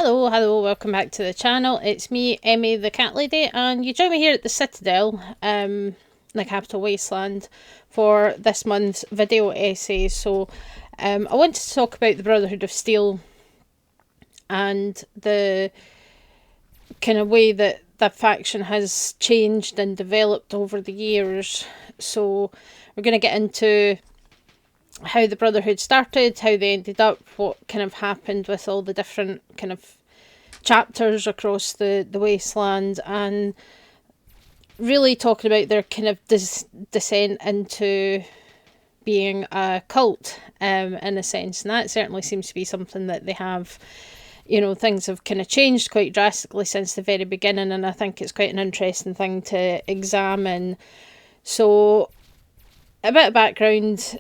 Hello, welcome back to the channel. It's me, Emmy the Cat Lady, and you join me here at the Citadel, the capital Wasteland, for this month's video essay. So, I wanted to talk about the Brotherhood of Steel and the kind of way that that faction has changed and developed over the years. So, we're going to get into how the Brotherhood started, how they ended up, what kind of happened with all the different kind of chapters across the Wasteland, and really talking about their kind of descent into being a cult, in a sense. And that certainly seems to be something that they have. You know, things have kind of changed quite drastically since the very beginning, and I think it's quite an interesting thing to examine. So, a bit of background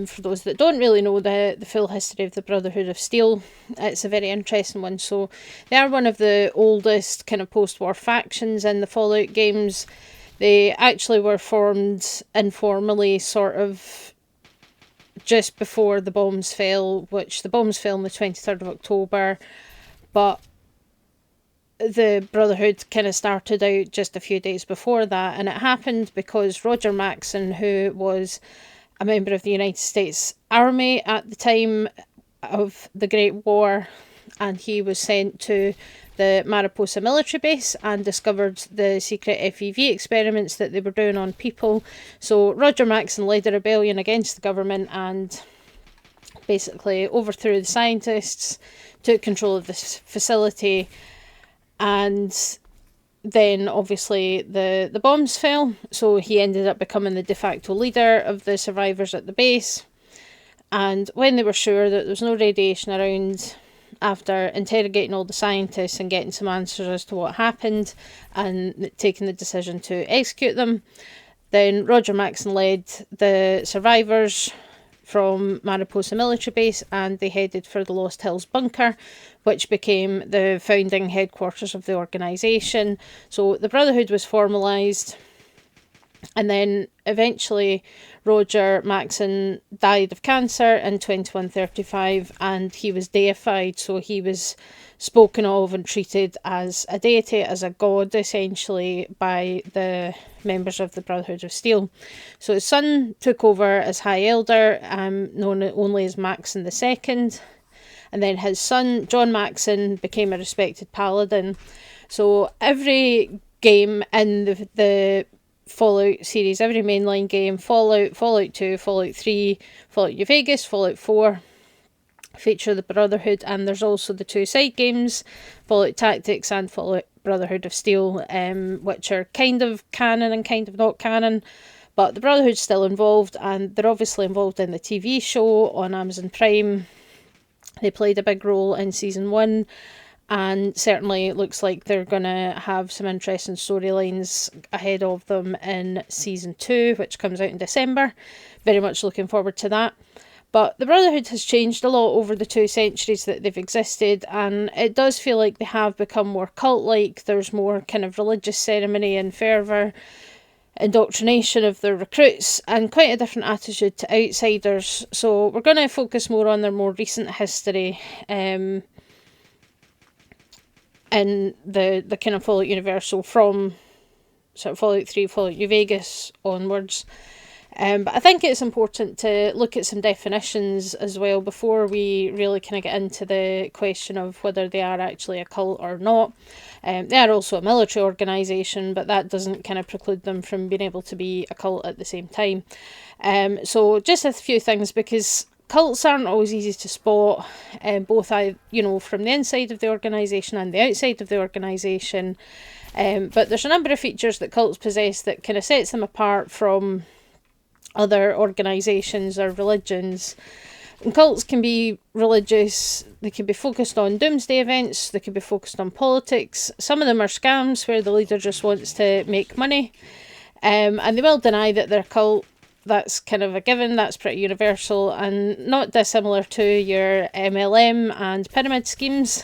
for those that don't really know the full history of the Brotherhood of Steel. It's a very interesting one. So they are one of the oldest kind of post-war factions in the Fallout games. They actually were formed informally sort of just before the bombs fell, which the bombs fell on the 23rd of October, but the Brotherhood kind of started out just a few days before that, and it happened because Roger Maxson, who was a member of the United States Army at the time of the Great War, and he was sent to the Mariposa military base and discovered the secret FEV experiments that they were doing on people. So Roger Maxson led a rebellion against the government and basically overthrew the scientists, took control of this facility, and then obviously the bombs fell, so he ended up becoming the de facto leader of the survivors at the base. And when they were sure that there was no radiation around, after interrogating all the scientists and getting some answers as to what happened and taking the decision to execute them, then Roger Maxson led the survivors from Mariposa military base, and they headed for the Lost Hills bunker, which became the founding headquarters of the organisation. So the Brotherhood was formalised, and then eventually Roger Maxson died of cancer in 2135, and he was deified, so he was spoken of and treated as a deity, as a god essentially, by the members of the Brotherhood of Steel. So his son took over as High Elder, known only as Maxson II, and then his son John Maxson became a respected paladin. So every game in the Fallout series, every mainline game, Fallout, Fallout 2, Fallout 3, Fallout New Vegas, Fallout 4, feature the Brotherhood, and there's also the two side games, Fallout Tactics and Fallout Brotherhood of Steel, which are kind of canon and kind of not canon, but the Brotherhood's still involved, and they're obviously involved in the TV show on Amazon Prime. They played a big role in season 1, and certainly it looks like they're going to have some interesting storylines ahead of them in season 2, which comes out in December. Very much looking forward to that. But the Brotherhood has changed a lot over the 2 centuries that they've existed, and it does feel like they have become more cult-like. There's more kind of religious ceremony and fervour, indoctrination of their recruits, and quite a different attitude to outsiders. So we're going to focus more on their more recent history in the kind of Fallout universe, so from sort of Fallout 3, Fallout New Vegas onwards. But I think it's important to look at some definitions as well before we really kind of get into the question of whether they are actually a cult or not. They are also a military organisation, but that doesn't kind of preclude them from being able to be a cult at the same time. So just a few things, because cults aren't always easy to spot, both from the inside of the organisation and the outside of the organisation. But there's a number of features that cults possess that kind of sets them apart from other organisations or religions. And cults can be religious, they can be focused on doomsday events, they can be focused on politics. Some of them are scams where the leader just wants to make money, and they will deny that they're a cult. That's kind of a given, that's pretty universal, and not dissimilar to your MLM and pyramid schemes,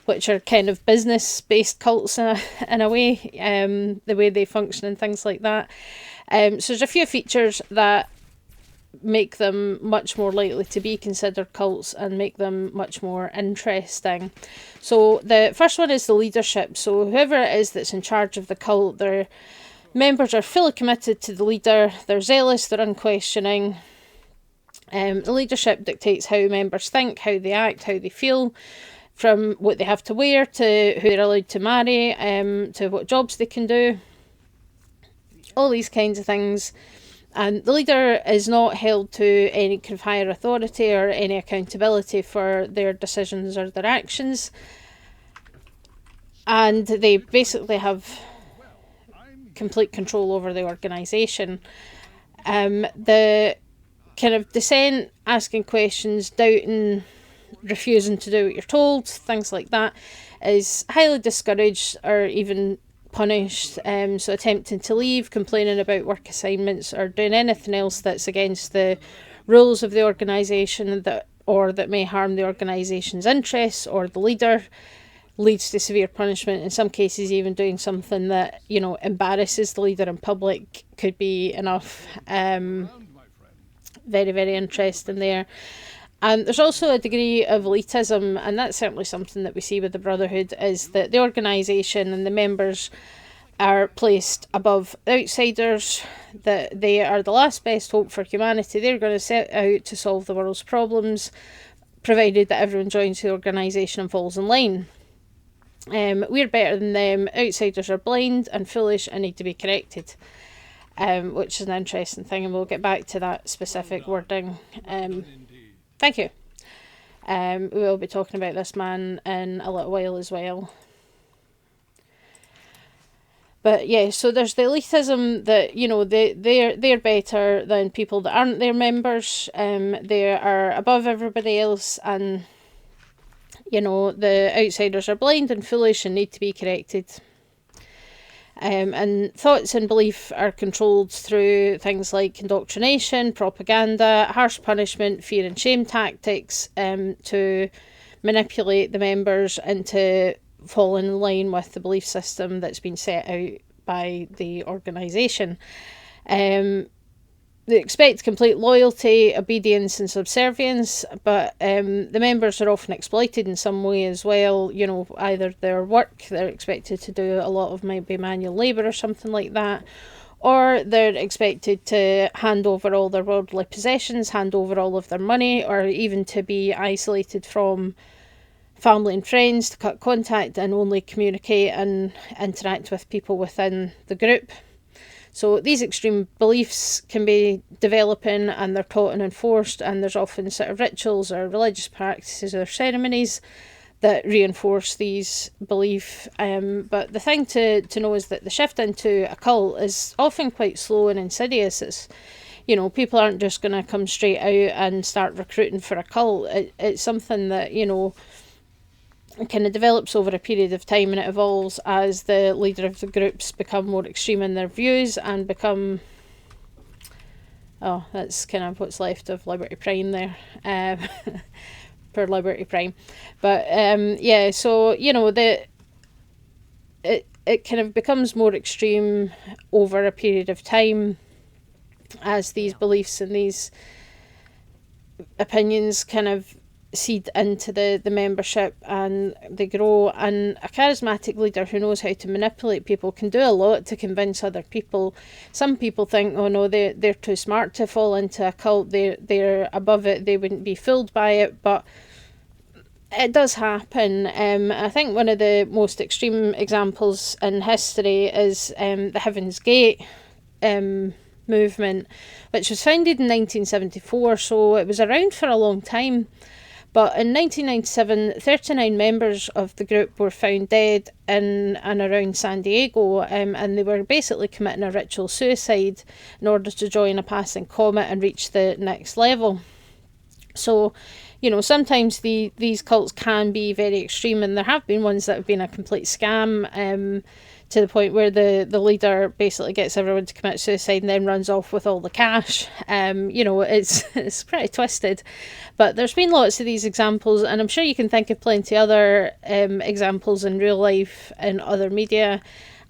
which are kind of business-based cults in a way, the way they function and things like that. So there's a few features that make them much more likely to be considered cults and make them much more interesting. So the first one is the leadership. So whoever it is that's in charge of the cult, their members are fully committed to the leader, they're zealous, they're unquestioning. The leadership dictates how members think, how they act, how they feel, from what they have to wear to who they're allowed to marry, to what jobs they can do, all these kinds of things. And the leader is not held to any kind of higher authority or any accountability for their decisions or their actions. And they basically have complete control over the organisation. The kind of dissent, asking questions, doubting, refusing to do what you're told, things like that, is highly discouraged or even punished. So attempting to leave, complaining about work assignments, or doing anything else that's against the rules of the organisation that may harm the organisation's interests or the leader, leads to severe punishment. In some cases, even doing something that, embarrasses the leader in public could be enough. Very, very interesting there. And there's also a degree of elitism, and that's certainly something that we see with the Brotherhood, is that the organisation and the members are placed above outsiders, that they are the last best hope for humanity. They're going to set out to solve the world's problems, provided that everyone joins the organisation and falls in line. We're better than them, outsiders are blind and foolish and need to be corrected. Which is an interesting thing, and we'll get back to that specific wording. Thank you. We will be talking about this man in a little while as well. But yeah, so there's the elitism that, they're better than people that aren't their members. They are above everybody else, and, the outsiders are blind and foolish and need to be corrected. And thoughts and belief are controlled through things like indoctrination, propaganda, harsh punishment, fear and shame tactics, to manipulate the members into falling in line with the belief system that's been set out by the organisation. They expect complete loyalty, obedience and subservience, but the members are often exploited in some way as well. Either their work, they're expected to do a lot of maybe manual labour or something like that, or they're expected to hand over all their worldly possessions, hand over all of their money, or even to be isolated from family and friends, to cut contact and only communicate and interact with people within the group. So these extreme beliefs can be developing, and they're taught and enforced, and there's often sort of rituals or religious practices or ceremonies that reinforce these beliefs. But the thing to know is that the shift into a cult is often quite slow and insidious. It's, people aren't just going to come straight out and start recruiting for a cult. It's something that, kind of develops over a period of time, and it evolves as the leader of the groups become more extreme in their views and become... Oh, that's kind of what's left of Liberty Prime there. Per Liberty Prime. But yeah, so, it kind of becomes more extreme over a period of time as these beliefs and these opinions kind of seed into the membership and they grow. And a charismatic leader who knows how to manipulate people can do a lot to convince other people. Some people think, oh no, they're too smart to fall into a cult, they're above it, they wouldn't be fooled by it, but it does happen. I think one of the most extreme examples in history is the Heaven's Gate movement, which was founded in 1974, so it was around for a long time. But in 1997, 39 members of the group were found dead in and around San Diego, and they were basically committing a ritual suicide in order to join a passing comet and reach the next level. So, sometimes these cults can be very extreme, and there have been ones that have been a complete scam, to the point where the leader basically gets everyone to commit suicide and then runs off with all the cash. It's pretty twisted. But there's been lots of these examples, and I'm sure you can think of plenty other examples in real life and other media.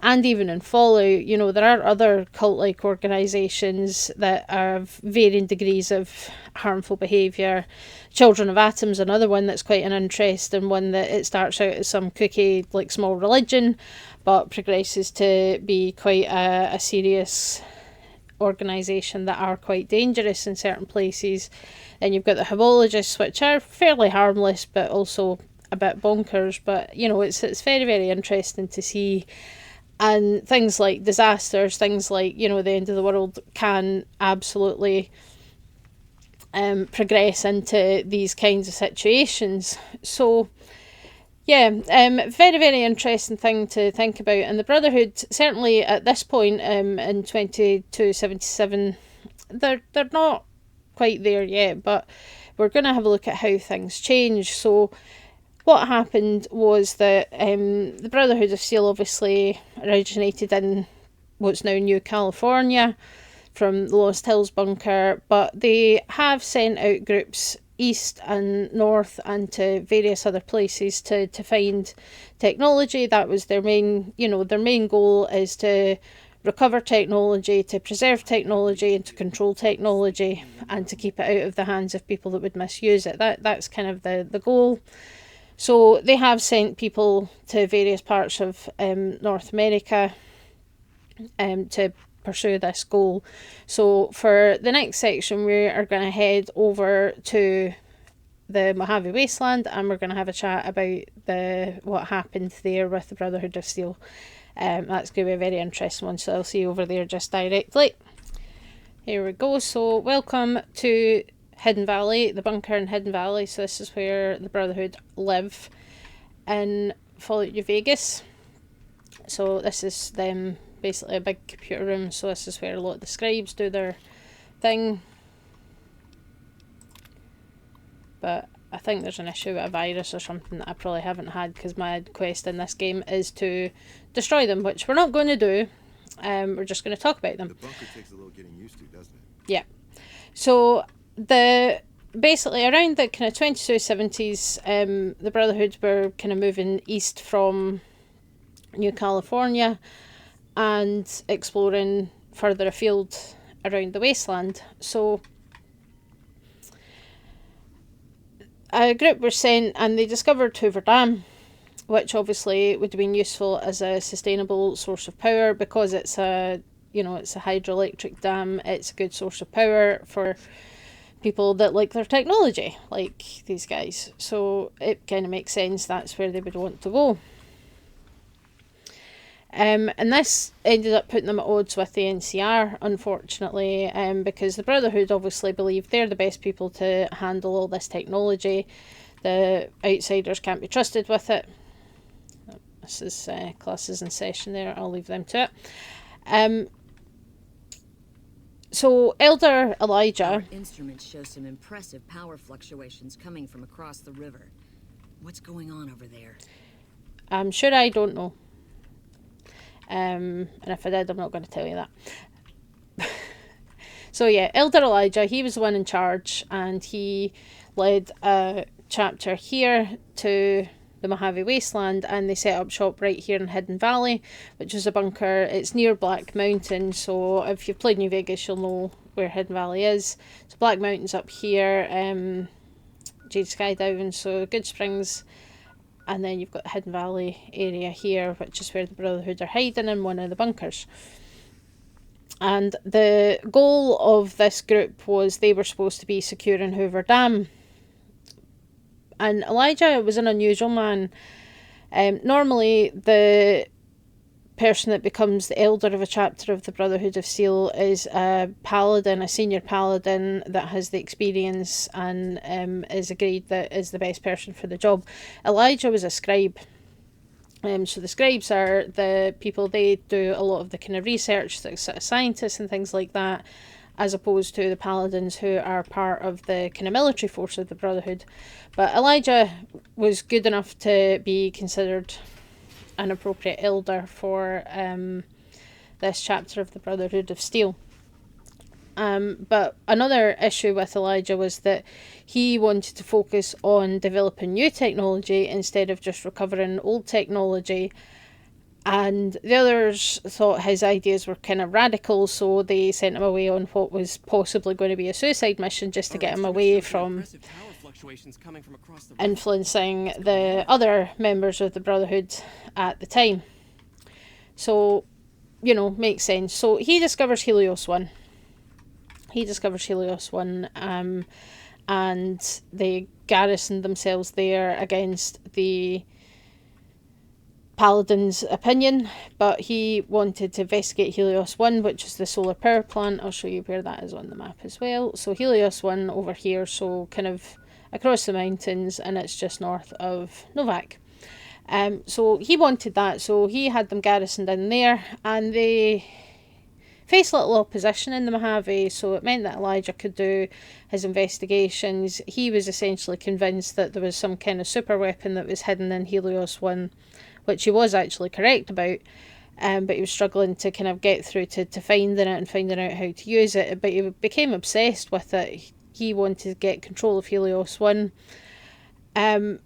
and even in Fallout, you know, there are other cult-like organisations that have varying degrees of harmful behaviour. Children of Atom's another one that's quite an interesting one, that it starts out as some kooky, like, small religion, but progresses to be quite a serious organisation that are quite dangerous in certain places. Then you've got the homologists, which are fairly harmless, but also a bit bonkers. But, you know, it's very, very interesting to see. And things like disasters, things like, you know, the end of the world can absolutely progress into these kinds of situations. So, yeah, very, very interesting thing to think about. And the Brotherhood, certainly at this point in 2277, they're not quite there yet, but we're going to have a look at how things change. So what happened was that the Brotherhood of Steel obviously originated in what's now New California from the Lost Hills bunker, but they have sent out groups east and north and to various other places to find technology. That was their main, you know, their main goal is to recover technology, to preserve technology, and to control technology, and to keep it out of the hands of people that would misuse it. That's kind of the goal. So they have sent people to various parts of North America to pursue this goal. So for the next section, we are going to head over to the Mojave Wasteland, and we're going to have a chat about what happened there with the Brotherhood of Steel. That's going to be a very interesting one, so I'll see you over there just directly. Here we go. So welcome to Hidden Valley, the bunker in Hidden Valley. So this is where the Brotherhood live in Fallout New Vegas. So this is them, basically a big computer room. So this is where a lot of the scribes do their thing. But I think there's an issue with a virus or something that I probably haven't had, because my quest in this game is to destroy them, which we're not going to do. We're just going to talk about them. The bunker takes a little getting used to, doesn't it? Yeah. So basically around the kind of 2270s, the Brotherhood were kind of moving east from New California and exploring further afield around the Wasteland. So a group were sent and they discovered Hoover Dam, which obviously would have been useful as a sustainable source of power, because it's a hydroelectric dam. It's a good source of power for people that like their technology, like these guys. So it kind of makes sense that's where they would want to go. And this ended up putting them at odds with the NCR, unfortunately, because the Brotherhood obviously believe they're the best people to handle all this technology. The outsiders can't be trusted with it. This is classes in session there. I'll leave them to it. So Elder Elijah... Our instruments show some impressive power fluctuations coming from across the river. What's going on over there? I'm sure I don't know. And if I did, I'm not going to tell you that. So yeah, Elder Elijah, he was the one in charge, and he led a chapter here to the Mojave Wasteland, and they set up shop right here in Hidden Valley, which is a bunker. It's near Black Mountain, so if you've played New Vegas, you'll know where Hidden Valley is. So Black Mountain's up here, Jade Sky down, so Good Springs. And then you've got the Hidden Valley area here, which is where the Brotherhood are hiding in one of the bunkers. And the goal of this group was they were supposed to be securing Hoover Dam. And Elijah was an unusual man. Normally, the person that becomes the elder of a chapter of the Brotherhood of Steel is a paladin, a senior paladin that has the experience and is agreed that is the best person for the job. Elijah was a scribe. So the scribes are the people, they do a lot of the kind of research, the sort of scientists and things like that, as opposed to the paladins, who are part of the kind of military force of the Brotherhood. But Elijah was good enough to be considered an appropriate elder for this chapter of the Brotherhood of Steel. But another issue with Elijah was that he wanted to focus on developing new technology instead of just recovering old technology. And the others thought his ideas were kind of radical, so they sent him away on what was possibly going to be a suicide mission just to get him away from influencing the other members of the Brotherhood at the time. So, makes sense. So he discovers Helios 1. And they garrisoned themselves there against the Paladin's opinion, but he wanted to investigate Helios 1, which is the solar power plant. I'll show you where that is on the map as well. So Helios 1 over here, so kind of across the mountains, and it's just north of Novak. So he wanted that, so he had them garrisoned in there, and they faced little opposition in the Mojave, so it meant that Elijah could do his investigations. He was essentially convinced that there was some kind of super weapon that was hidden in Helios 1, which he was actually correct about, but he was struggling to kind of get through to finding it and finding out how to use it. But he became obsessed with it. He wanted to get control of Helios 1. And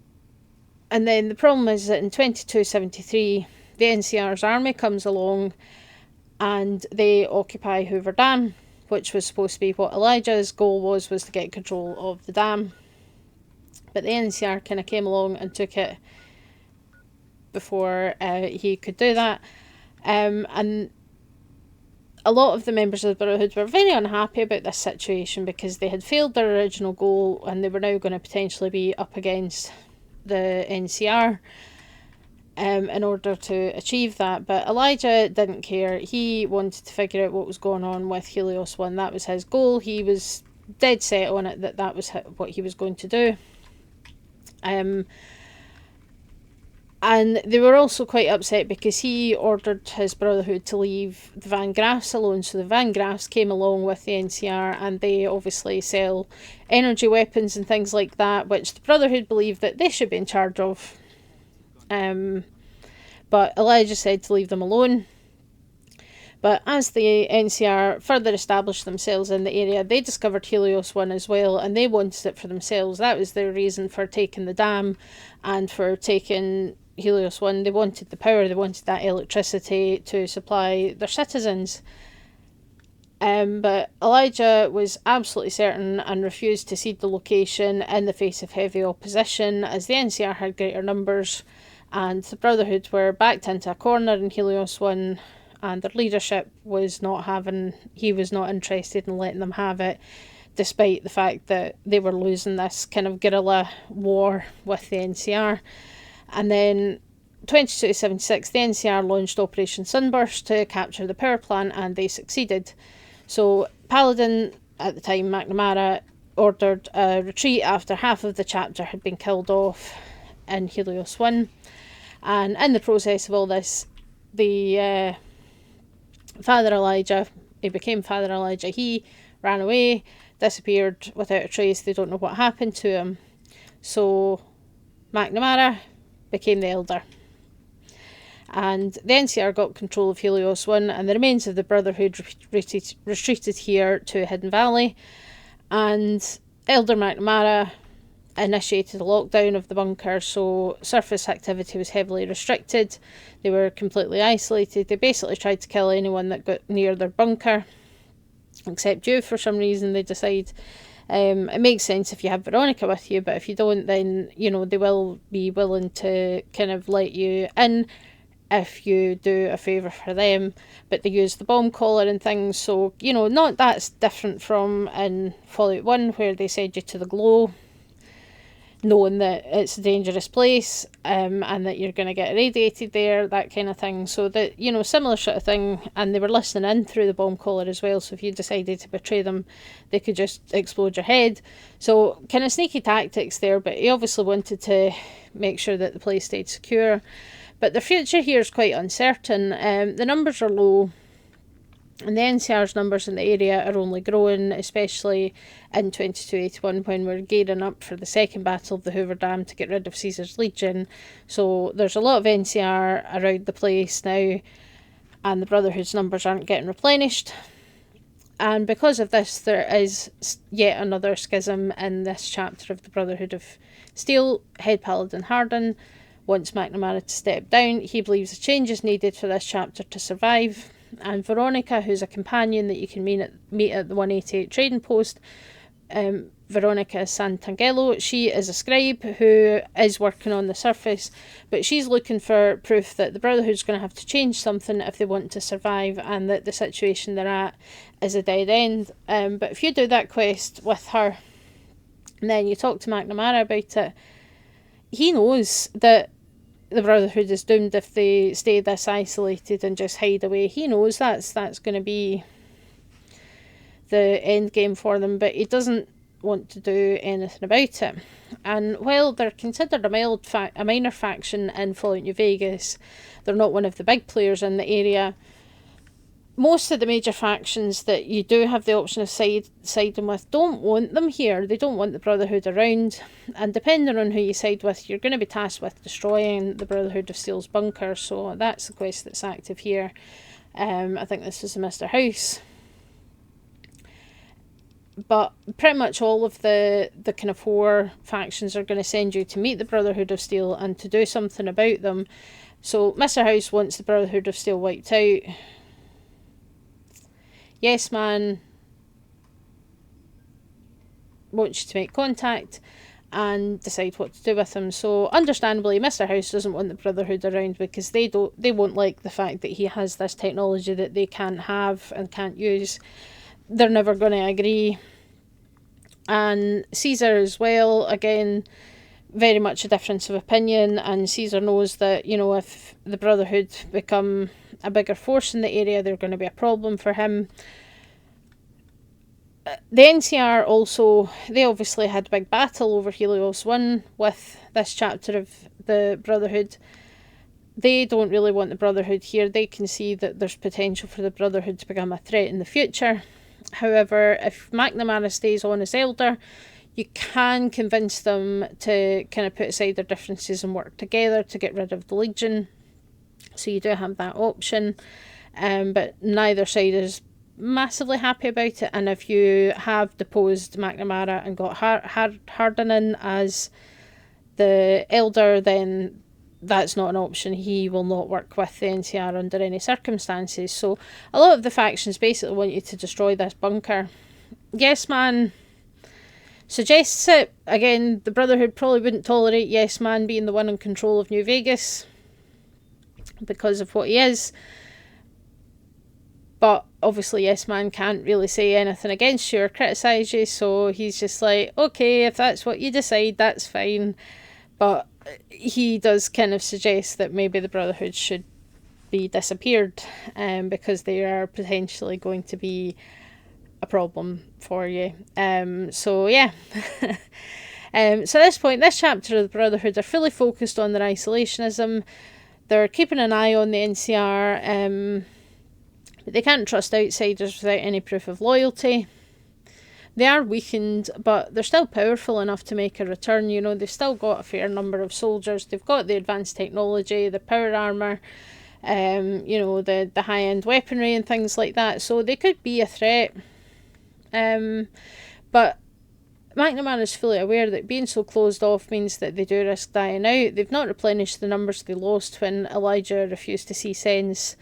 then the problem is that in 2273, the NCR's army comes along and they occupy Hoover Dam, which was supposed to be what Elijah's goal was to get control of the dam. But the NCR kind of came along and took it before he could do that. And a lot of the members of the Brotherhood were very unhappy about this situation because they had failed their original goal and they were now going to potentially be up against the NCR in order to achieve that. But Elijah didn't care. He wanted to figure out what was going on with Helios 1. That was his goal. He was dead set on it, that was what he was going to do. And they were also quite upset because he ordered his Brotherhood to leave the Van Graafs alone. So the Van Graafs came along with the NCR, and they obviously sell energy weapons and things like that, which the Brotherhood believed that they should be in charge of. But Elijah said to leave them alone. But as the NCR further established themselves in the area, they discovered Helios 1 as well, and they wanted it for themselves. That was their reason for taking the dam and for taking Helios 1. They wanted the power, they wanted that electricity to supply their citizens. But Elijah was absolutely certain and refused to cede the location in the face of heavy opposition, as the NCR had greater numbers and the Brotherhood were backed into a corner in Helios 1, and their leadership was not interested in letting them have it, despite the fact that they were losing this kind of guerrilla war with the NCR. And then 2276, the NCR launched Operation Sunburst to capture the power plant, and they succeeded. So Paladin, at the time McNamara, ordered a retreat after half of the chapter had been killed off in Helios 1. And in the process of all this, the Father Elijah, he became Father Elijah. He ran away, disappeared without a trace. They don't know what happened to him. So McNamara became the elder. And the NCR got control of Helios 1, and the remains of the Brotherhood retreated here to Hidden Valley. And Elder McNamara initiated a lockdown of the bunker, so surface activity was heavily restricted. They were completely isolated. They basically tried to kill anyone that got near their bunker, except you for some reason. They decide it makes sense if you have Veronica with you, but if you don't, then they will be willing to kind of let you in if you do a favour for them. But they use the bomb collar and things, so not that's different from in Fallout 1, where they send you to the glow knowing that it's a dangerous place, and that you're going to get irradiated there, that kind of thing. So that, similar sort of thing. And they were listening in through the bomb collar as well, so if you decided to betray them, they could just explode your head. So kind of sneaky tactics there, but he obviously wanted to make sure that the place stayed secure. But the future here is quite uncertain. The numbers are low, and the NCR's numbers in the area are only growing, especially in 2281 when we're gearing up for the second battle of the Hoover Dam to get rid of Caesar's Legion. So there's a lot of NCR around the place now, and the Brotherhood's numbers aren't getting replenished. And because of this, there is yet another schism in this chapter of the Brotherhood of Steel. Head Paladin Harden wants McNamara to step down. He believes a change is needed for this chapter to survive. And Veronica, who's a companion that you can meet at the 188 trading post, Veronica Santangelo, she is a scribe who is working on the surface, but she's looking for proof that the Brotherhood's going to have to change something if they want to survive, and that the situation they're at is a dead end. But if you do that quest with her, and then you talk to McNamara about it, he knows that the Brotherhood is doomed if they stay this isolated and just hide away. He knows that's going to be the end game for them, but he doesn't want to do anything about it. And while they're considered a minor faction in Fallout New Vegas, they're not one of the big players in the area. Most of the major factions that you do have the option of siding with don't want them here. They don't want the Brotherhood around, and depending on who you side with, you're going to be tasked with destroying the Brotherhood of Steel's bunker. So that's the quest that's active here. I think this is a Mr. House. But pretty much all of the kind of 4 factions are going to send you to meet the Brotherhood of Steel and to do something about them. So Mr. House wants the Brotherhood of Steel wiped out. Yes Man wants you to make contact and decide what to do with him. So understandably, Mr. House doesn't want the Brotherhood around because they won't like the fact that he has this technology that they can't have and can't use. They're never going to agree. And Caesar as well, again, very much a difference of opinion, and Caesar knows that, if the Brotherhood become a bigger force in the area, they're going to be a problem for him. The NCR also, they obviously had a big battle over Helios 1 with this chapter of the Brotherhood. They don't really want the Brotherhood here. They can see that there's potential for the Brotherhood to become a threat in the future. However, if McNamara stays on as Elder, you can convince them to kind of put aside their differences and work together to get rid of the Legion. So you do have that option. But neither side is massively happy about it. And if you have deposed McNamara and got Hardin in as the Elder, then that's not an option. He will not work with the NCR under any circumstances. So a lot of the factions basically want you to destroy this bunker. Yes Man suggests it. Again, the Brotherhood probably wouldn't tolerate Yes Man being the one in control of New Vegas because of what he is. But obviously Yes Man can't really say anything against you or criticise you, so he's just like, okay, if that's what you decide, that's fine. But he does kind of suggest that maybe the Brotherhood should be disappeared, because they are potentially going to be a problem for you. So yeah. So at this point, this chapter of the Brotherhood are fully focused on their isolationism. They're keeping an eye on the NCR. But they can't trust outsiders without any proof of loyalty. They are weakened, but they're still powerful enough to make a return. They've still got a fair number of soldiers. They've got the advanced technology, the power armour, the high-end weaponry and things like that. So they could be a threat. But McNamara is fully aware that being so closed off means that they do risk dying out. They've not replenished the numbers they lost when Elijah refused to see sense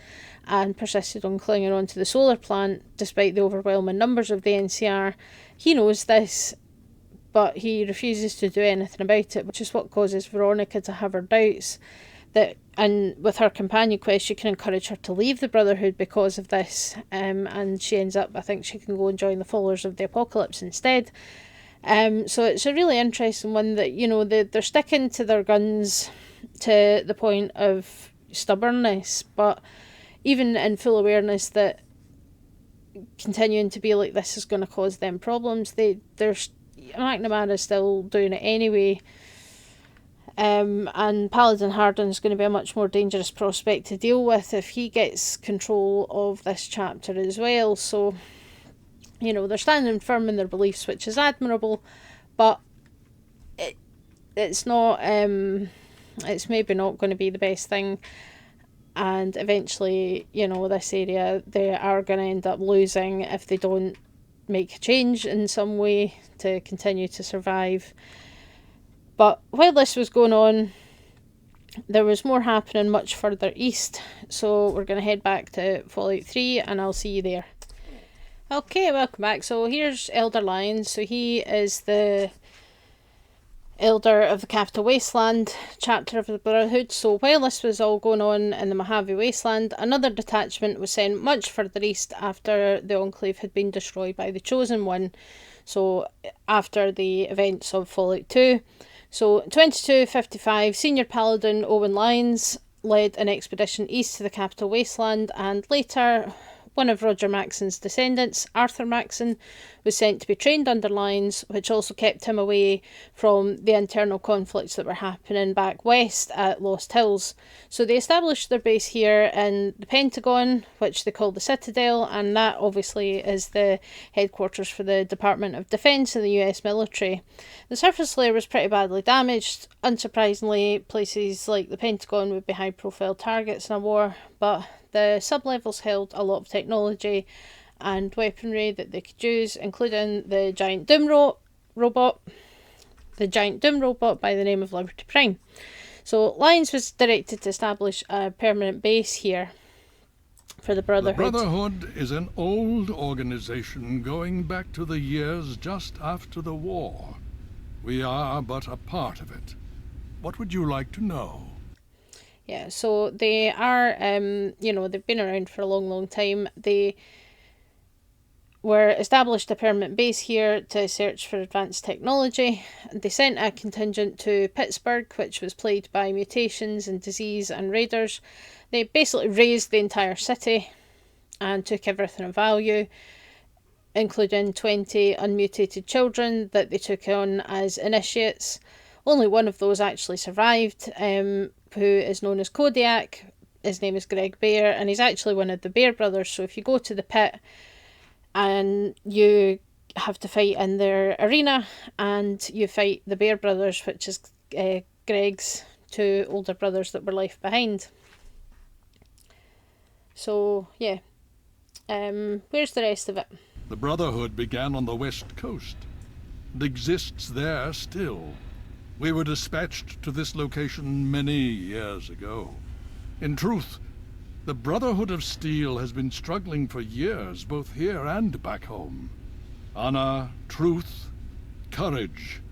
and persisted on clinging on to the solar plant despite the overwhelming numbers of the NCR. He knows this, but he refuses to do anything about it, which is what causes Veronica to have her doubts. And with her companion quest, you can encourage her to leave the Brotherhood because of this, and she ends up, I think she can go and join the Followers of the Apocalypse instead. So it's a really interesting one that, they're sticking to their guns to the point of stubbornness, but even in full awareness that continuing to be like this is going to cause them problems, McNamara is still doing it anyway. And Paladin Hardin's going to be a much more dangerous prospect to deal with if he gets control of this chapter as well. So, they're standing firm in their beliefs, which is admirable, but it's not. It's maybe not going to be the best thing. And eventually, this area, they are going to end up losing if they don't make a change in some way to continue to survive. But while this was going on, there was more happening much further east, so we're going to head back to Fallout 3 and I'll see you there. Okay, welcome back. So here's Elder Lyons. So he is the Elder of the Capital Wasteland chapter of the Brotherhood. So while this was all going on in the Mojave Wasteland, another detachment was sent much further east after the Enclave had been destroyed by the Chosen One. So after the events of Fallout 2. So 2255 Senior Paladin Owen Lyons led an expedition east to the Capital Wasteland, and later one of Roger Maxon's descendants, Arthur Maxon, was sent to be trained under Lyons, which also kept him away from the internal conflicts that were happening back west at Lost Hills. So they established their base here in the Pentagon, which they call the Citadel, and that obviously is the headquarters for the Department of Defence in the US military. The surface layer was pretty badly damaged. Unsurprisingly, places like the Pentagon would be high-profile targets in a war, but the sublevels held a lot of technology and weaponry that they could use, including the giant Doom robot by the name of Liberty Prime. So Lyons was directed to establish a permanent base here for the Brotherhood. The Brotherhood is an old organization going back to the years just after the war. We are but a part of it. What would you like to know? Yeah, so they are, they've been around for a long, long time. They were established a permanent base here to search for advanced technology. They sent a contingent to Pittsburgh, which was plagued by mutations and disease and raiders. They basically razed the entire city and took everything of value, including 20 unmutated children that they took on as initiates. Only one of those actually survived, who is known as Kodiak. His name is Greg Bear, and he's actually one of the Bear brothers. So if you go to the pit and you have to fight in their arena, and you fight the Bear brothers, which is Greg's two older brothers that were left behind. So yeah, where's the rest of it? The Brotherhood began on the West Coast. It exists there still. We were dispatched to this location many years ago. In truth, the Brotherhood of Steel has been struggling for years, both here and back home. Honor, truth, courage.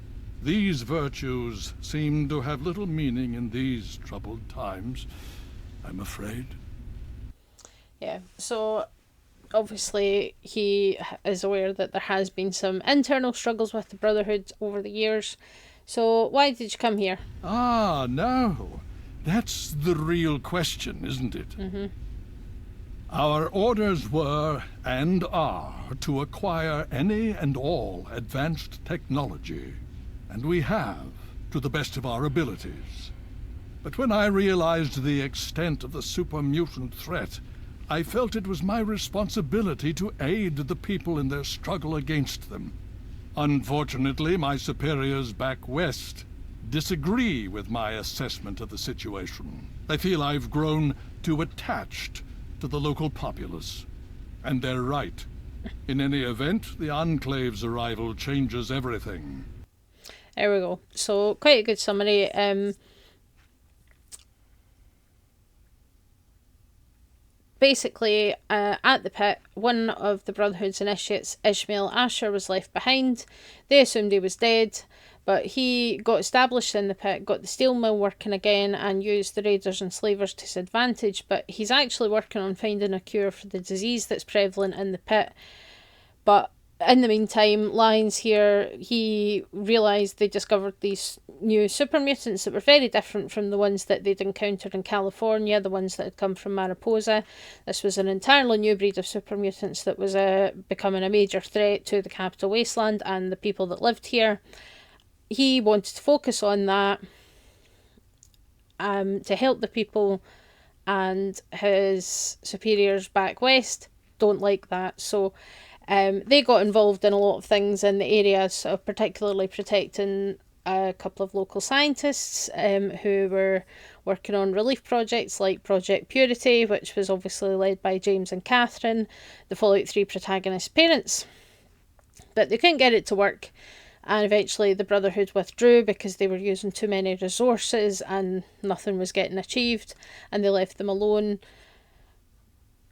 These virtues seem to have little meaning in these troubled times, I'm afraid. Yeah, so obviously he is aware that there has been some internal struggles with the Brotherhood over the years. So why did you come here? Ah, no. That's the real question, isn't it? Mm-hmm. Our orders were, and are, to acquire any and all advanced technology. And we have, to the best of our abilities. But when I realized the extent of the super-mutant threat, I felt it was my responsibility to aid the people in their struggle against them. Unfortunately, my superiors back west disagree with my assessment of the situation. They feel I've grown too attached to the local populace. And they're right. In any event, the Enclave's arrival changes everything. There we go. So, quite a good summary. Basically, at the pit, one of the Brotherhood's initiates, Ishmael Asher, was left behind. They assumed he was dead, but he got established in the pit, got the steel mill working again, and used the raiders and slavers to his advantage. But he's actually working on finding a cure for the disease that's prevalent in the pit. But in the meantime, Lyons here, he realised they discovered these new super mutants that were very different from the ones that they'd encountered in California, the ones that had come from Mariposa. This was an entirely new breed of super mutants that was becoming a major threat to the Capital Wasteland and the people that lived here. He wanted to focus on that to help the people, and his superiors back west don't like that. So they got involved in a lot of things in the area, so particularly protecting a couple of local scientists who were working on relief projects like Project Purity, which was obviously led by James and Catherine, the Fallout 3 protagonist's parents. But they couldn't get it to work, and eventually the Brotherhood withdrew because they were using too many resources and nothing was getting achieved, and they left them alone.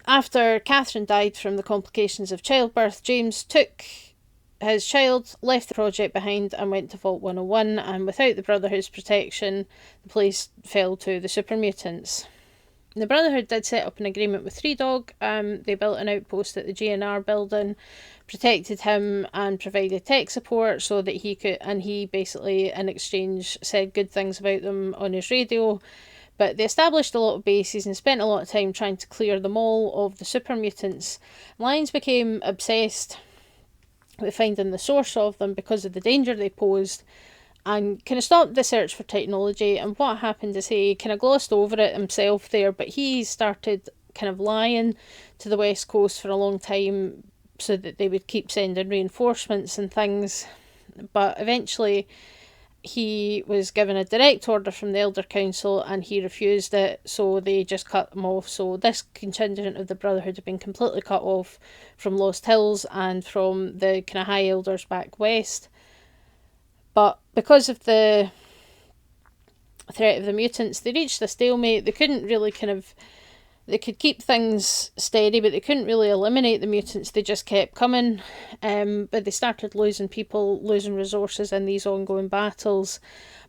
After Catherine died from the complications of childbirth, James took his child, left the project behind, and went to Vault 101, and without the Brotherhood's protection, the place fell to the super mutants. The Brotherhood did set up an agreement with Three Dog. They built an outpost at the GNR building, protected him, and provided tech support so that he could, and he basically in exchange said good things about them on his radio. But they established a lot of bases and spent a lot of time trying to clear them all of the super mutants. Lyons became obsessed with finding the source of them because of the danger they posed, and kind of stopped the search for technology. And what happened is he kind of glossed over it himself there, but he started kind of lying to the West Coast for a long time so that they would keep sending reinforcements and things. But eventually he was given a direct order from the Elder Council and he refused it, so they just cut them off. So this contingent of the Brotherhood had been completely cut off from Lost Hills and from the kind of High Elders back west. But because of the threat of the mutants, they reached a stalemate. They couldn't really they could keep things steady, but they couldn't really eliminate the mutants. They just kept coming. But they started losing people, losing resources in these ongoing battles.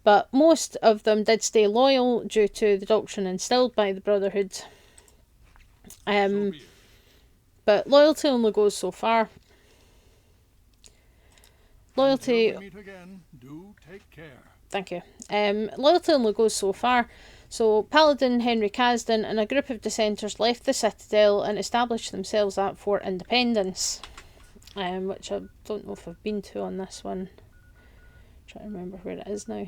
But most of them did stay loyal due to the doctrine instilled by the Brotherhood. But loyalty only goes so far. Loyalty... Until we meet again, do take care. Thank you. Loyalty only goes so far. So Paladin Henry Casden and a group of dissenters left the Citadel and established themselves at Fort Independence, which I don't know if I've been to on this one. I'm trying to remember where it is now.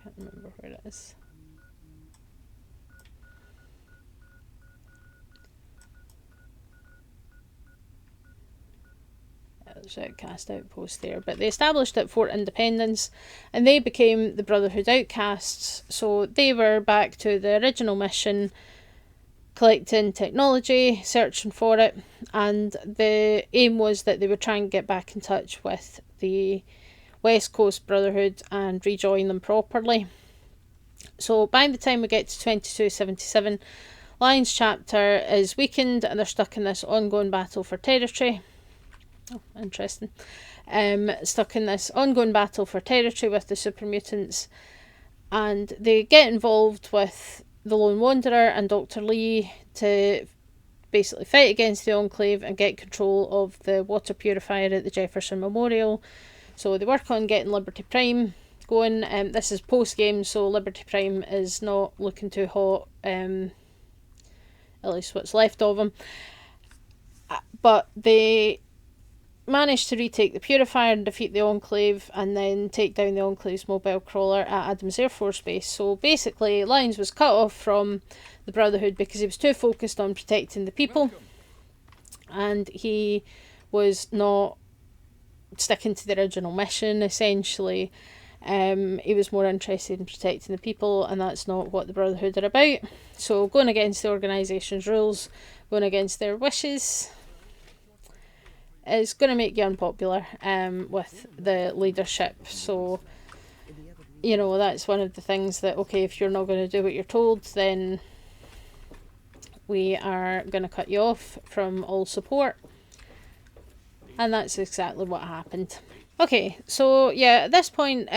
Can't remember where it is. There's a cast outpost there, but they established at Fort Independence and they became the Brotherhood Outcasts. So they were back to the original mission, collecting technology, searching for it, and the aim was that they would try and get back in touch with the West Coast Brotherhood and rejoin them properly. So by the time we get to 2277, Lyons' chapter is weakened and they're stuck in this ongoing battle for territory. Oh, interesting. Stuck in this ongoing battle for territory with the super mutants, and they get involved with the Lone Wanderer and Dr. Lee to basically fight against the Enclave and get control of the water purifier at the Jefferson Memorial. So they work on getting Liberty Prime going. This is post-game, so Liberty Prime is not looking too hot, at least what's left of them. But they managed to retake the Purifier and defeat the Enclave, and then take down the Enclave's mobile crawler at Adams Air Force Base. So basically, Lyons was cut off from the Brotherhood because he was too focused on protecting the people, and he was not sticking to the original mission, essentially. He was more interested in protecting the people, and that's not what the Brotherhood are about. So going against the organisation's rules, going against their wishes, is going to make you unpopular with the leadership. So, you know, that's one of the things that, okay, if you're not going to do what you're told, then we are going to cut you off from all support. And that's exactly what happened. Okay, so yeah, at this point,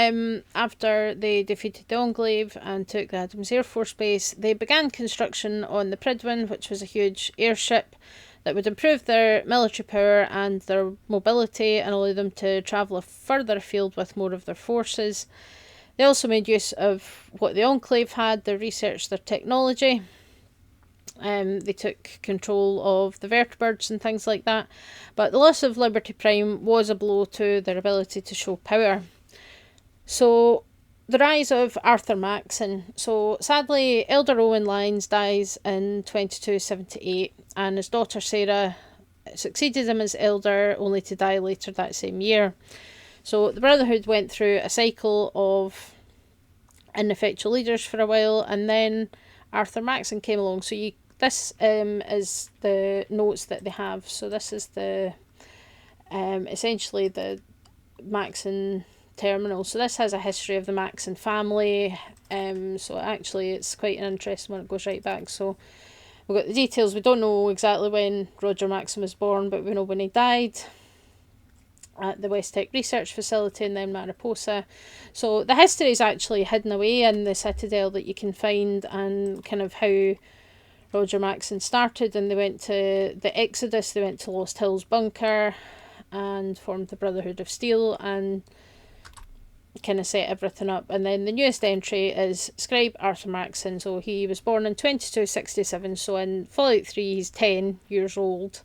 after they defeated the Enclave and took the Adams Air Force Base, they began construction on the Prydwen, which was a huge airship that would improve their military power and their mobility and allow them to travel further afield with more of their forces. They also made use of what the Enclave had. They researched their technology. They took control of the vertibirds and things like that. But the loss of Liberty Prime was a blow to their ability to show power. So the rise of Arthur Maxon. So sadly, Elder Owen Lyons dies in 2278, and his daughter Sarah succeeded him as elder, only to die later that same year. So the Brotherhood went through a cycle of ineffectual leaders for a while, and then Arthur Maxon came along. So this is the notes that they have. So this is the essentially the Maxon terminal. So this has a history of the Maxon family. So actually it's quite an interesting one. It goes right back. So we've got the details. We don't know exactly when Roger Maxon was born, but we know when he died at the West Tech Research Facility and then Mariposa. So the history is actually hidden away in the Citadel that you can find, and kind of how Roger Maxon started, and they went to the Exodus, they went to Lost Hills Bunker and formed the Brotherhood of Steel and kind of set everything up. And then the newest entry is Scribe Arthur Maxon. So he was born in 2267, so in Fallout 3 he's 10 years old.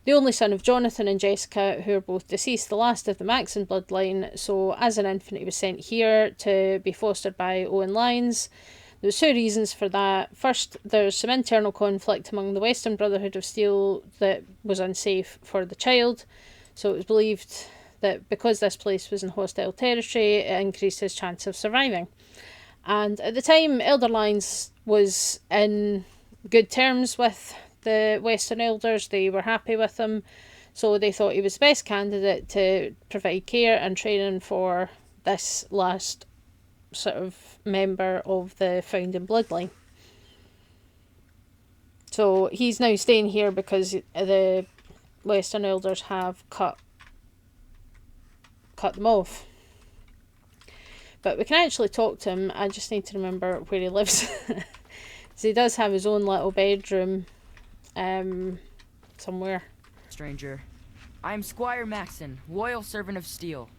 The only son of Jonathan and Jessica, who are both deceased, the last of the Maxon bloodline. So as an infant he was sent here to be fostered by Owen Lyons. There's two reasons for that. First, there's some internal conflict among the Western Brotherhood of Steel that was unsafe for the child. So it was believed that because this place was in hostile territory, it increased his chance of surviving. And at the time, Elder Lyons was in good terms with the Western Elders. They were happy with him. So they thought he was the best candidate to provide care and training for this last sort of member of the founding bloodline. So he's now staying here because the Western Elders have cut them off. But we can actually talk to him. I just need to remember where he lives. So he does have his own little bedroom somewhere. Stranger, I am Squire Maxon, loyal servant of Steel.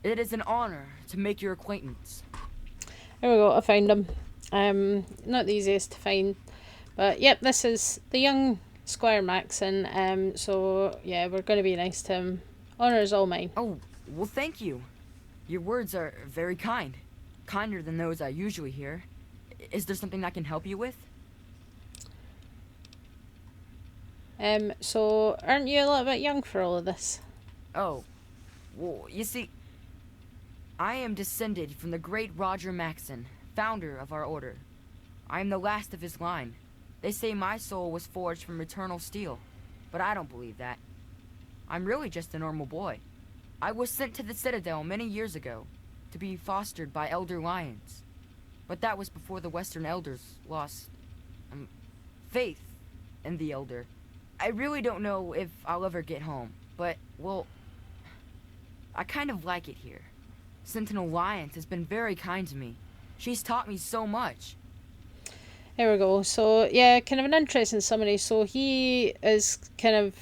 It is an honor to make your acquaintance. There we go, I found him. Not the easiest to find. But yep, this is the young Squire Maxon. So yeah, we're going to be nice to him. Honour is all mine. Oh, well thank you. Your words are very kind. Kinder than those I usually hear. Is there something I can help you with? So aren't you a little bit young for all of this? Oh, well, you see, I am descended from the great Roger Maxon, founder of our order. I am the last of his line. They say my soul was forged from eternal steel, but I don't believe that. I'm really just a normal boy. I was sent to the Citadel many years ago to be fostered by Elder Lyons. But that was before the Western Elders lost faith in the Elder. I really don't know if I'll ever get home, but, well, I kind of like it here. Sentinel Lyons has been very kind to me. She's taught me so much. There we go. So yeah, kind of an interesting summary. So he is kind of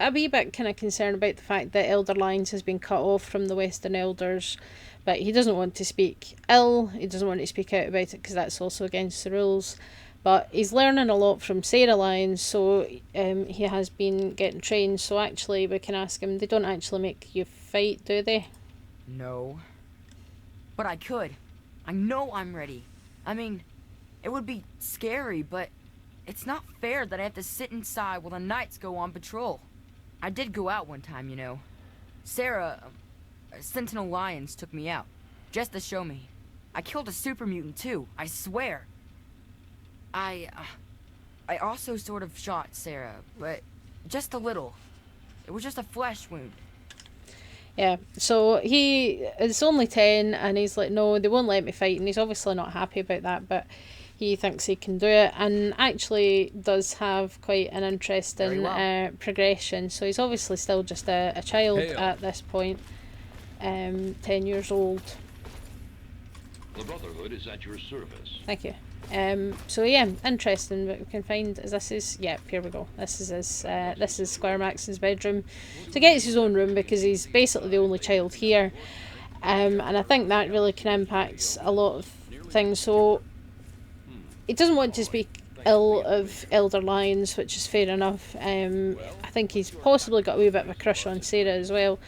a wee bit kind of concerned about the fact that Elder Lyons has been cut off from the Western Elders, but he doesn't want to speak ill. He doesn't want to speak out about it because that's also against the rules. But he's learning a lot from Sarah Lyons, so he has been getting trained. So actually we can ask him, they don't actually make you fight, do they? No. But I could. I know I'm ready. I mean, it would be scary, but it's not fair that I have to sit inside while the knights go on patrol. I did go out one time, you know. Sarah, Sentinel Lyons took me out, just to show me. I killed a super mutant too, I swear. I also sort of shot Sarah, but just a little. It was just a flesh wound. Yeah, so he is only 10 and he's like, no, they won't let me fight, and he's obviously not happy about that, but he thinks he can do it, and actually does have quite an interesting progression. So he's obviously still just a child at this point, 10 years old. The Brotherhood is at your service. Thank you. So yeah, interesting. What we can find is this is, yep, here we go. This is his, this is Squire Maxon's bedroom. So he gets his own room because he's basically the only child here, and I think that really can impact a lot of things. So he doesn't want to speak ill of Elder Lyons, which is fair enough. I think he's possibly got a wee bit of a crush on Sarah as well.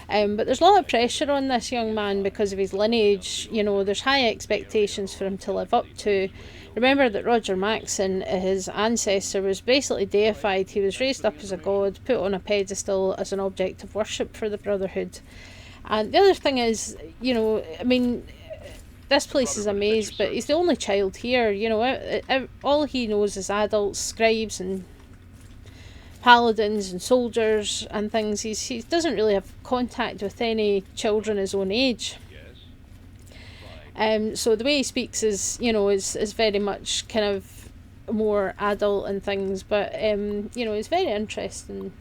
But there's a lot of pressure on this young man because of his lineage. You know, there's high expectations for him to live up to. Remember that Roger Maxon, his ancestor, was basically deified. He was raised up as a god, put on a pedestal as an object of worship for the Brotherhood. And the other thing is, you know, I mean, this place is a maze, but he's the only child here, you know. All he knows is adults, scribes and paladins and soldiers and things. He doesn't really have contact with any children his own age. So the way he speaks is, you know, is very much kind of more adult and things, but you know, he's a very interesting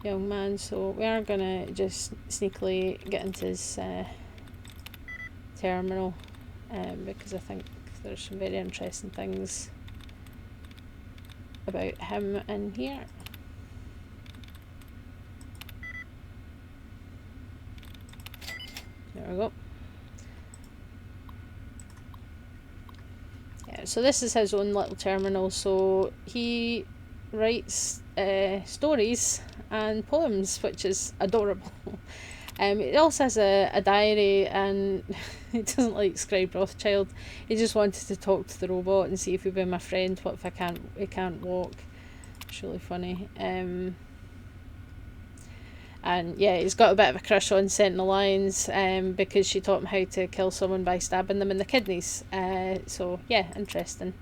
young man. So we are gonna just sneakily get into his terminal, because I think there's some very interesting things about him in here. There we go. Yeah, so this is his own little terminal. So he writes stories and poems, which is adorable. It also has a diary, and he doesn't like Scribe Rothschild. He just wanted to talk to the robot and see if he'd be my friend. What if he can't walk? It's really funny. And yeah, he's got a bit of a crush on Sentinel Lions, because she taught him how to kill someone by stabbing them in the kidneys. So yeah, interesting.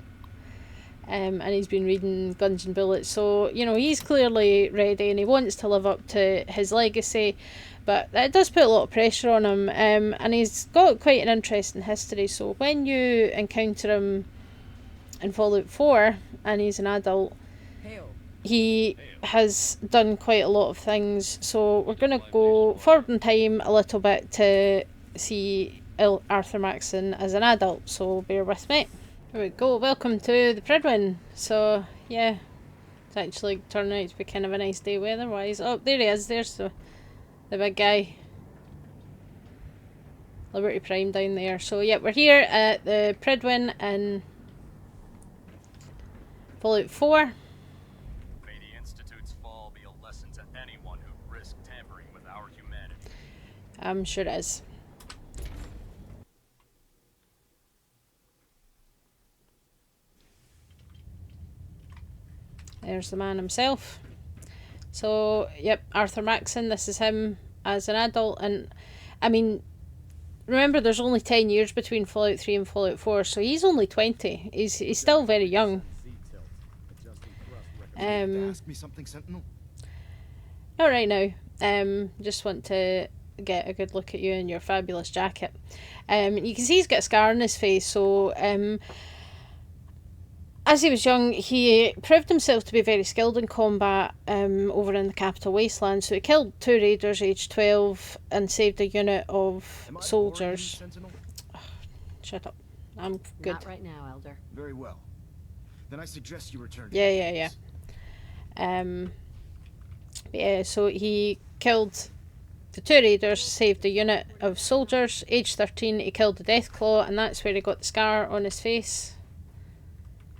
And he's been reading Guns and Bullets, so you know, he's clearly ready and he wants to live up to his legacy, but it does put a lot of pressure on him. And he's got quite an interesting history. So when you encounter him in Fallout 4 and he's an adult, he has done quite a lot of things. So we're going to go forward in time a little bit to see Arthur Maxson as an adult, so bear with me. Here we go, welcome to the Pridwin. So yeah, it's actually turning out to be kind of a nice day weather-wise. Oh, there he is, there's the big guy. Liberty Prime down there. So yeah, we're here at the Pridwin in Fallout 4. May the Institute's fall be a lesson to anyone who risks tampering with our humanity. I'm sure it is. There's the man himself. So, yep, Arthur Maxson, this is him as an adult. And, I mean, remember there's only 10 years between Fallout 3 and Fallout 4, so he's only 20. He's still very young. Ask me something, Sentinel? Not right now. Just want to get a good look at you in your fabulous jacket. You can see he's got a scar on his face, so... as he was young, he proved himself to be very skilled in combat over in the capital Wasteland. So he killed 2 raiders aged 12 and saved a unit of soldiers. Oh, shut up. I'm good. Not right now, Elder. Very well. Then I suggest you return to Yeah. But yeah, so he killed the 2 raiders, saved a unit of soldiers. Age 13, he killed the Deathclaw, and that's where he got the scar on his face.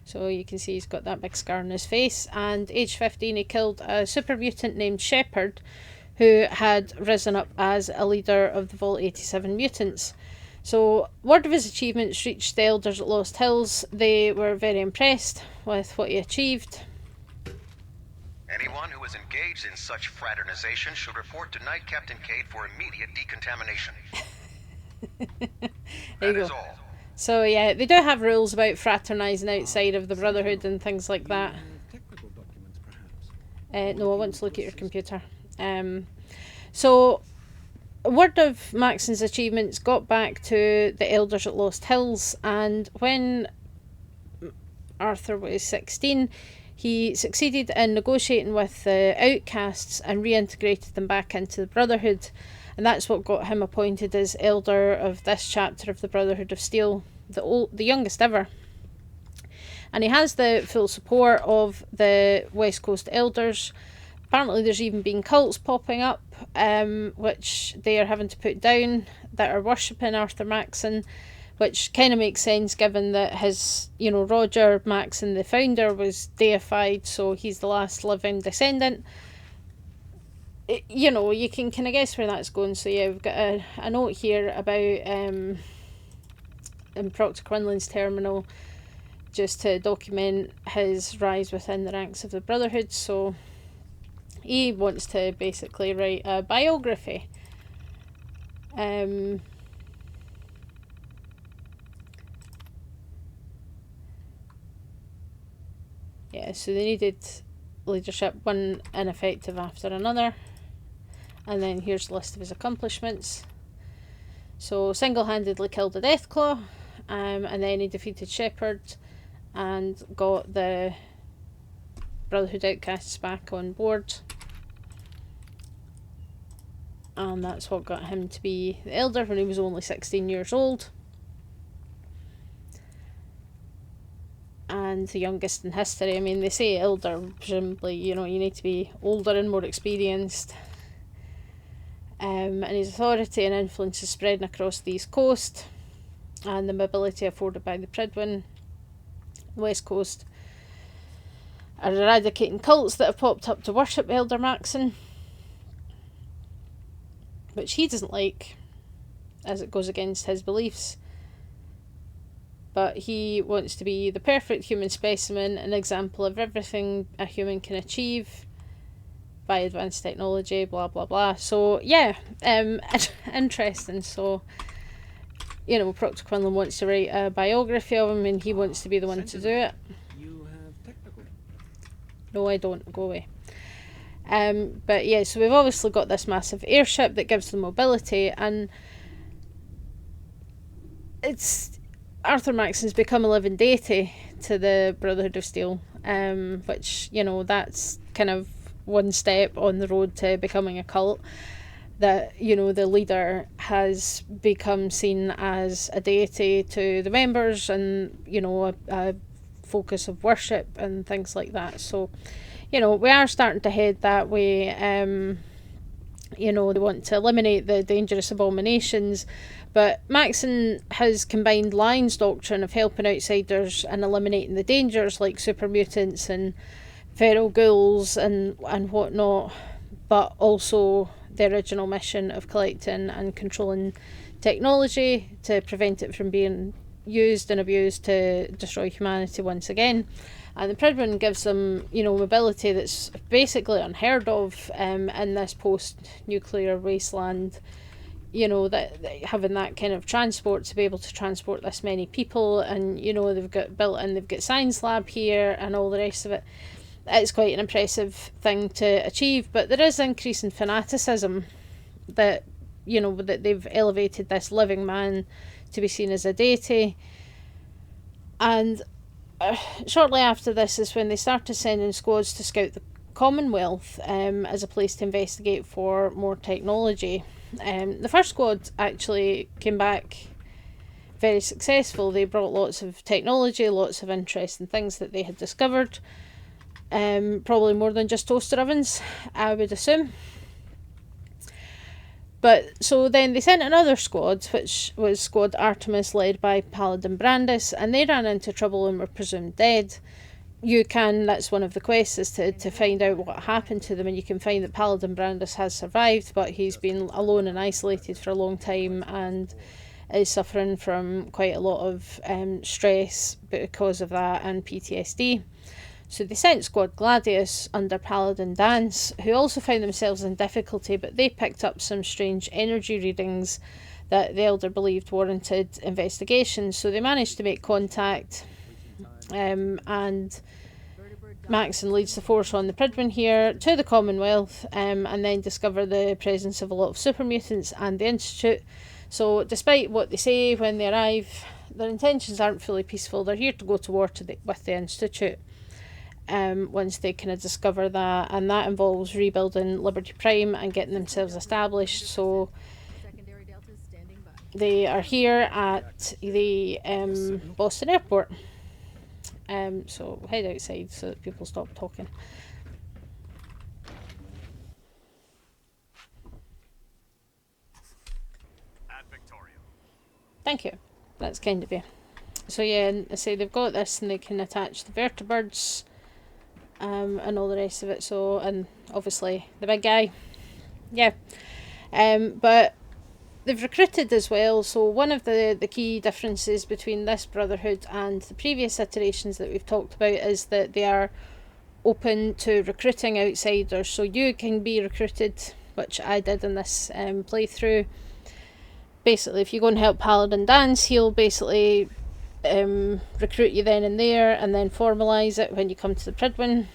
So you can see he's got that big scar on his face. And age 15, he killed a super mutant named Shepard, who had risen up as a leader of the Vault 87 mutants. So word of his achievements reached the Elders at Lost Hills. They were very impressed with what he achieved. Anyone who is engaged in such fraternization should report to Knight Captain Cade for immediate decontamination. There you go. All. So yeah, they do have rules about fraternising outside of the Brotherhood and things like that. No, I want to look at your computer. So, word of Maxson's achievements got back to the Elders at Lost Hills, and when Arthur was 16, he succeeded in negotiating with the outcasts and reintegrated them back into the Brotherhood. And that's what got him appointed as Elder of this chapter of the Brotherhood of Steel, the youngest ever. And he has the full support of the West Coast Elders. Apparently there's even been cults popping up, which they are having to put down, that are worshipping Arthur Maxson, which kind of makes sense given that his, Roger Maxson, the founder, was deified, so he's the last living descendant. You can kind of guess where that's going. So yeah, we've got a note here about in Proctor Quinlan's terminal, just to document his rise within the ranks of the Brotherhood. So he wants to basically write a biography. Yeah, so they needed leadership, one ineffective after another. And then here's the list of his accomplishments. So single-handedly killed the Deathclaw, and then he defeated Shepard and got the Brotherhood outcasts back on board. And that's what got him to be the Elder when he was only 16 years old. And the youngest in history. I mean, they say Elder, presumably, you know, you need to be older and more experienced. And his authority and influence is spreading across the East Coast, and the mobility afforded by the Pridwen, West Coast, are eradicating cults that have popped up to worship Elder Maxon, which he doesn't like, as it goes against his beliefs. But he wants to be the perfect human specimen, an example of everything a human can achieve by advanced technology, blah blah blah. So yeah, interesting. So, you know, Proctor Quinlan wants to write a biography of him, and he wants to be the one to do it. You have technical. No, I don't. Go away. But yeah, so we've obviously got this massive airship that gives them mobility, and it's Arthur Maxon's become a living deity to the Brotherhood of Steel, which, you know, that's kind of one step on the road to becoming a cult. That, you know, the leader has become seen as a deity to the members, and, you know, a focus of worship and things like that. So, you know, we are starting to head that way. You know, they want to eliminate the dangerous abominations, but Maxon has combined Lion's doctrine of helping outsiders and eliminating the dangers like super mutants and feral ghouls and whatnot, but also the original mission of collecting and controlling technology to prevent it from being used and abused to destroy humanity once again. And the Pridwen gives them, you know, mobility that's basically unheard of in this post-nuclear wasteland. You know, that having that kind of transport to be able to transport this many people, and, you know, they've got science lab here and all the rest of it. It's quite an impressive thing to achieve, but there is increasing fanaticism that, you know, that they've elevated this living man to be seen as a deity. And shortly after this is when they started sending squads to scout the Commonwealth as a place to investigate for more technology. The first squad actually came back very successful. They brought lots of technology, lots of interesting things that they had discovered. Probably more than just toaster ovens, I would assume. But so then they sent another squad, which was Squad Artemis, led by Paladin Brandis, and they ran into trouble and were presumed dead. That's one of the quests, is to find out what happened to them, and you can find that Paladin Brandis has survived, but he's been alone and isolated for a long time and is suffering from quite a lot of stress because of that and PTSD. So they sent Squad Gladius under Paladin Dance, who also found themselves in difficulty, but they picked up some strange energy readings that the Elder believed warranted investigation. So they managed to make contact, and Maxon leads the force on the Pridwen here to the Commonwealth, and then discover the presence of a lot of super mutants and the Institute. So despite what they say when they arrive, their intentions aren't fully peaceful. They're here to go to war with the Institute. Once they kind of discover that, and that involves rebuilding Liberty Prime and getting themselves established. So they are here at the Boston Airport. So we'll head outside so that people stop talking. At Victoriam. Thank you. That's kind of you. So yeah, and I say they've got this, and they can attach the vertibirds. And all the rest of it. So, and obviously the big guy, yeah. But they've recruited as well. So one of the key differences between this Brotherhood and the previous iterations that we've talked about is that they are open to recruiting outsiders. So you can be recruited, which I did in this playthrough. Basically, if you go and help Paladin Dance, he'll basically recruit you then and there, and then formalise it when you come to the Pridwin.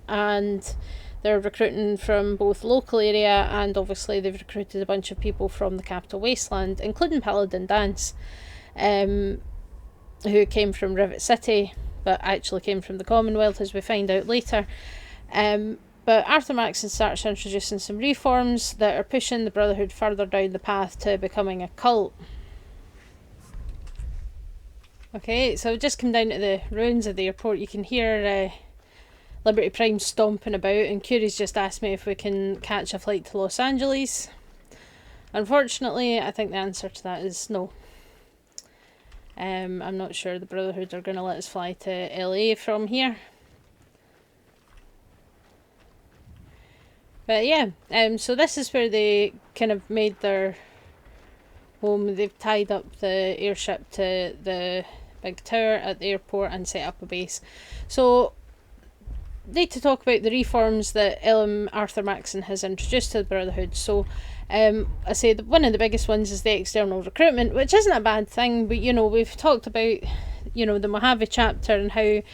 And they're recruiting from both local area, and obviously they've recruited a bunch of people from the capital Wasteland, including Paladin Dance, who came from Rivet City, but actually came from the Commonwealth, as we find out later. But Arthur Maxon starts introducing some reforms that are pushing the Brotherhood further down the path to becoming a cult. Okay, so I've just come down to the ruins of the airport. You can hear Liberty Prime stomping about, and Curie's just asked me if we can catch a flight to Los Angeles. Unfortunately, I think the answer to that is no. I'm not sure the Brotherhood are going to let us fly to LA from here. But yeah, so this is where they kind of made their home. They've tied up the airship to the big tower at the airport and set up a base. So, need to talk about the reforms that Arthur Maxon has introduced to the Brotherhood. So, I say that one of the biggest ones is the external recruitment, which isn't a bad thing, but we've talked about, the Mojave chapter and how if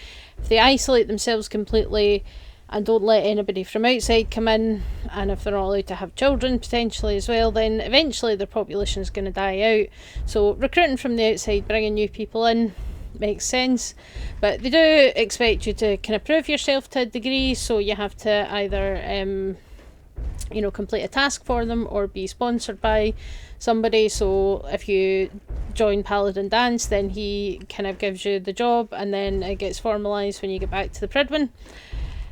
they isolate themselves completely and don't let anybody from outside come in, and if they're not allowed to have children potentially as well, then eventually their population is going to die out. So recruiting from the outside, bringing new people in, makes sense. But they do expect you to kind of prove yourself to a degree, so you have to either complete a task for them or be sponsored by somebody. So if you join Paladin Dance, then he kind of gives you the job, and then it gets formalised when you get back to the Pridwin.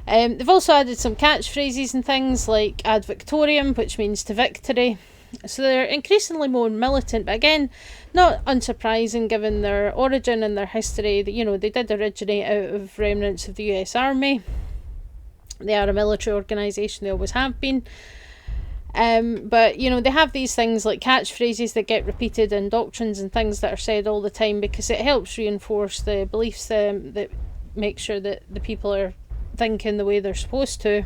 They've also added some catchphrases and things like ad Victoriam, which means to victory. So they're increasingly more militant, but again, not unsurprising given their origin and their history. That they did originate out of remnants of the US Army. They are a military organisation, they always have been. But they have these things like catchphrases that get repeated in doctrines and things that are said all the time, because it helps reinforce the beliefs that make sure that the people are thinking the way they're supposed to.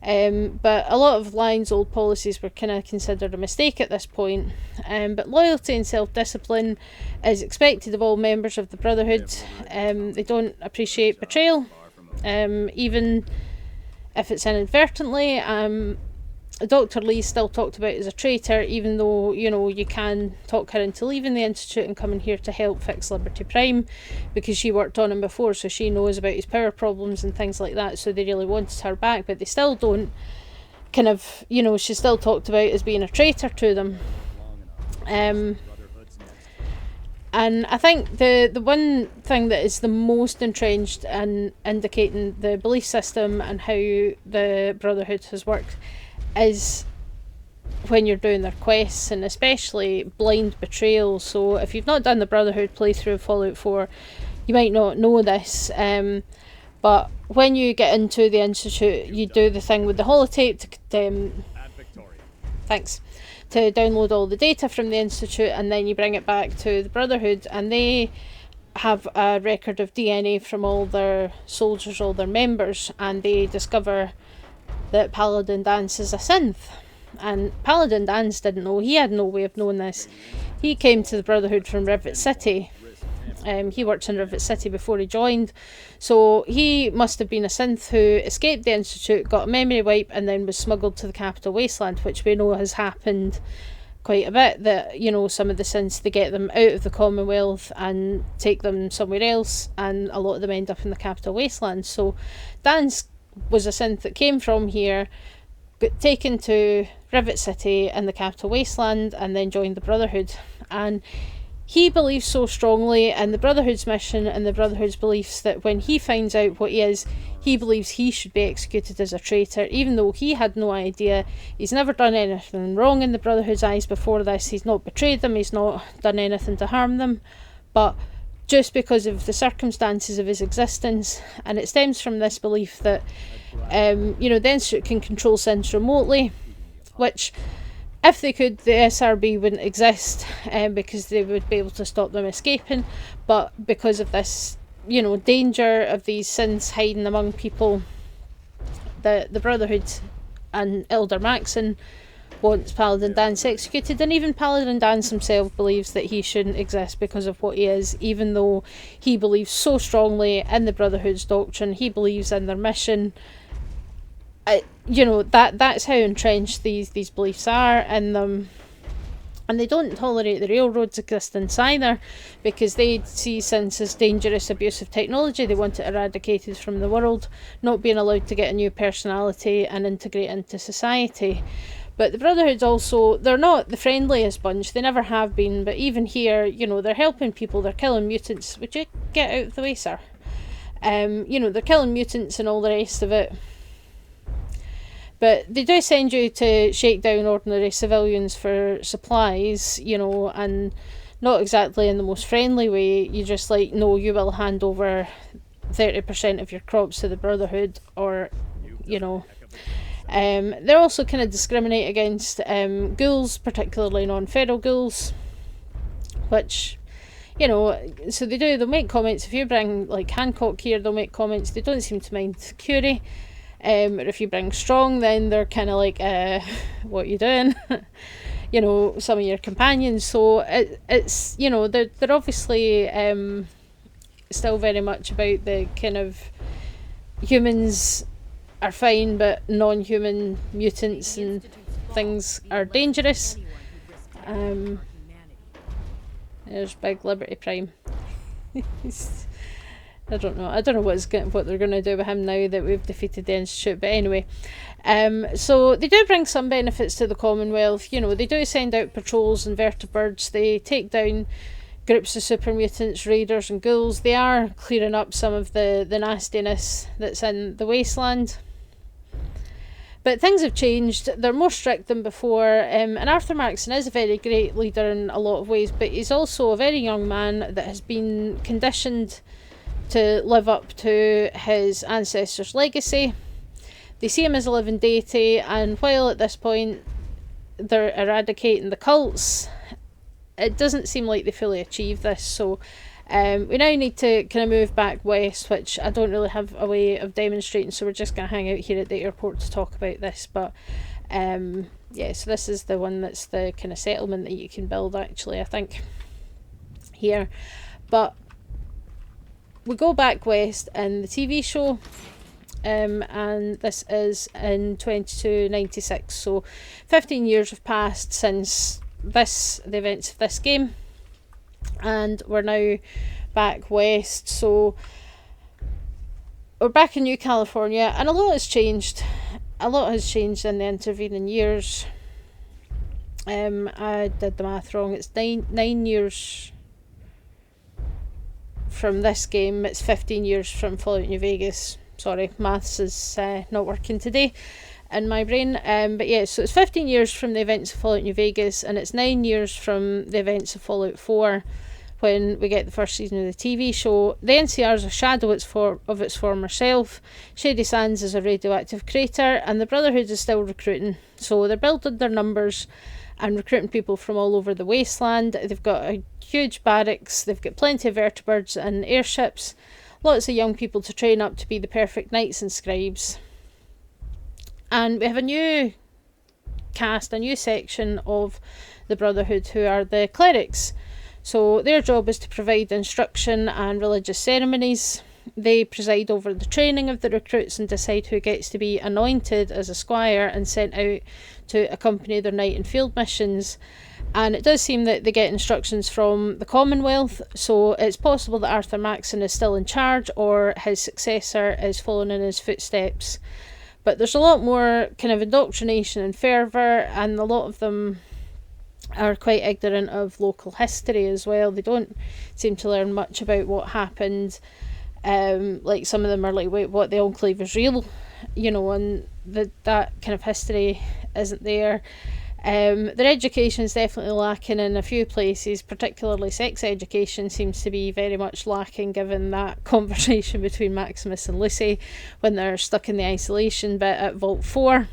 But a lot of Lion's old policies were kind of considered a mistake at this point. But loyalty and self-discipline is expected of all members of the Brotherhood. They don't appreciate betrayal, even if it's inadvertently. Dr. Lee still talked about as a traitor, even though, you can talk her into leaving the Institute and coming here to help fix Liberty Prime, because she worked on him before, so she knows about his power problems and things like that, so they really wanted her back, but they still don't she's still talked about as being a traitor to them. And I think the one thing that is the most entrenched in indicating the belief system and how the Brotherhood has worked is when you're doing their quests, and especially blind betrayal. So if you've not done the Brotherhood playthrough of Fallout 4, you might not know this, but when you get into the Institute, you do the thing with the holotape to download all the data from the Institute, and then you bring it back to the Brotherhood, and they have a record of DNA from all their soldiers, all their members, and they discover that Paladin Dance is a synth. And Paladin Dance didn't know. He had no way of knowing this. He came to the Brotherhood from Rivet City. He worked in Rivet City before he joined. So he must have been a synth who escaped the Institute, got a memory wipe, and then was smuggled to the capital Wasteland, which we know has happened quite a bit. That, some of the synths, they get them out of the Commonwealth and take them somewhere else, and a lot of them end up in the capital Wasteland. So Dance was a synth that came from here, got taken to Rivet City in the capital Wasteland, and then joined the Brotherhood. And he believes so strongly in the Brotherhood's mission and the Brotherhood's beliefs that when he finds out what he is, he believes he should be executed as a traitor, even though he had no idea. He's never done anything wrong in the Brotherhood's eyes before this. He's not betrayed them, he's not done anything to harm them, but just because of the circumstances of his existence, and it stems from this belief that the Institute can control synths remotely, which, if they could, the SRB wouldn't exist, because they would be able to stop them escaping. But because of this, danger of these synths hiding among people, the Brotherhood and Elder Maxon wants Paladin Danse executed, and even Paladin Danse himself believes that he shouldn't exist because of what he is, even though he believes so strongly in the Brotherhood's doctrine, he believes in their mission. You know, that's how entrenched these beliefs are in them. And they don't tolerate the railroad's existence either, because they see synths as dangerous, abusive technology. They want it eradicated from the world, not being allowed to get a new personality and integrate into society. But the Brotherhood's also, they're not the friendliest bunch, they never have been, but even here, you know, they're helping people, they're killing mutants. Would you get out of the way, sir? You know, they're killing mutants and all the rest of it. But they do send you to shake down ordinary civilians for supplies, you know, and not exactly in the most friendly way. You just like, no, you will hand over 30% of your crops to the Brotherhood, or, you know. They're also kind of discriminate against ghouls, particularly non-feral ghouls, which, you know, so they'll make comments. If you bring, like, Hancock here, they'll make comments. They don't seem to mind Curie. Or if you bring Strong, then they're kind of like, what are you doing? You know, some of your companions. So it's, you know, they're obviously still very much about the kind of humans are fine, but non-human mutants and things are dangerous. There's Big Liberty Prime. I don't know what they're going to do with him now that we've defeated the Institute, but anyway. So they do bring some benefits to the Commonwealth. You know, they do send out patrols and vertibirds. They take down groups of super mutants, raiders and ghouls. They are clearing up some of the nastiness that's in the Wasteland. But things have changed. They're more strict than before. And Arthur Markson is a very great leader in a lot of ways, but he's also a very young man that has been conditioned to live up to his ancestors' legacy. They see him as a living deity, and while at this point they're eradicating the cults, it doesn't seem like they fully achieve this. So we now need to kind of move back west, which I don't really have a way of demonstrating, so we're just going to hang out here at the airport to talk about this. But yeah, so this is the one that's the kind of settlement that you can build, actually, I think, here. But we go back west in the TV show, and this is in 2296, so 15 years have passed since the events of this game, and we're now back west. So we're back in New California, and a lot has changed in the intervening years. I did the math wrong. It's nine years from this game. It's 15 years from Fallout New Vegas. Sorry, maths is not working today in my brain. But yeah, so it's 15 years from the events of Fallout New Vegas, and it's 9 years from the events of Fallout 4 when we get the first season of the TV show. The NCR is a shadow of its former self. Shady Sands is a radioactive crater, and the Brotherhood is still recruiting. So they're building their numbers and recruiting people from all over the Wasteland. They've got a huge barracks, they've got plenty of vertibirds and airships, lots of young people to train up to be the perfect knights and scribes. And we have a new cast, a new section of the Brotherhood who are the clerics. So their job is to provide instruction and religious ceremonies. They preside over the training of the recruits and decide who gets to be anointed as a squire and sent out to accompany their night and field missions. And it does seem that they get instructions from the Commonwealth, so it's possible that Arthur Maxon is still in charge, or his successor is following in his footsteps. But there's a lot more kind of indoctrination and fervour, and a lot of them are quite ignorant of local history as well. They don't seem to learn much about what happened. Like some of them are like, wait, what, the Enclave is real? You know, and that kind of history isn't there. Their education is definitely lacking in a few places, particularly sex education seems to be very much lacking, given that conversation between Maximus and Lucy when they're stuck in the isolation bit at Vault 4.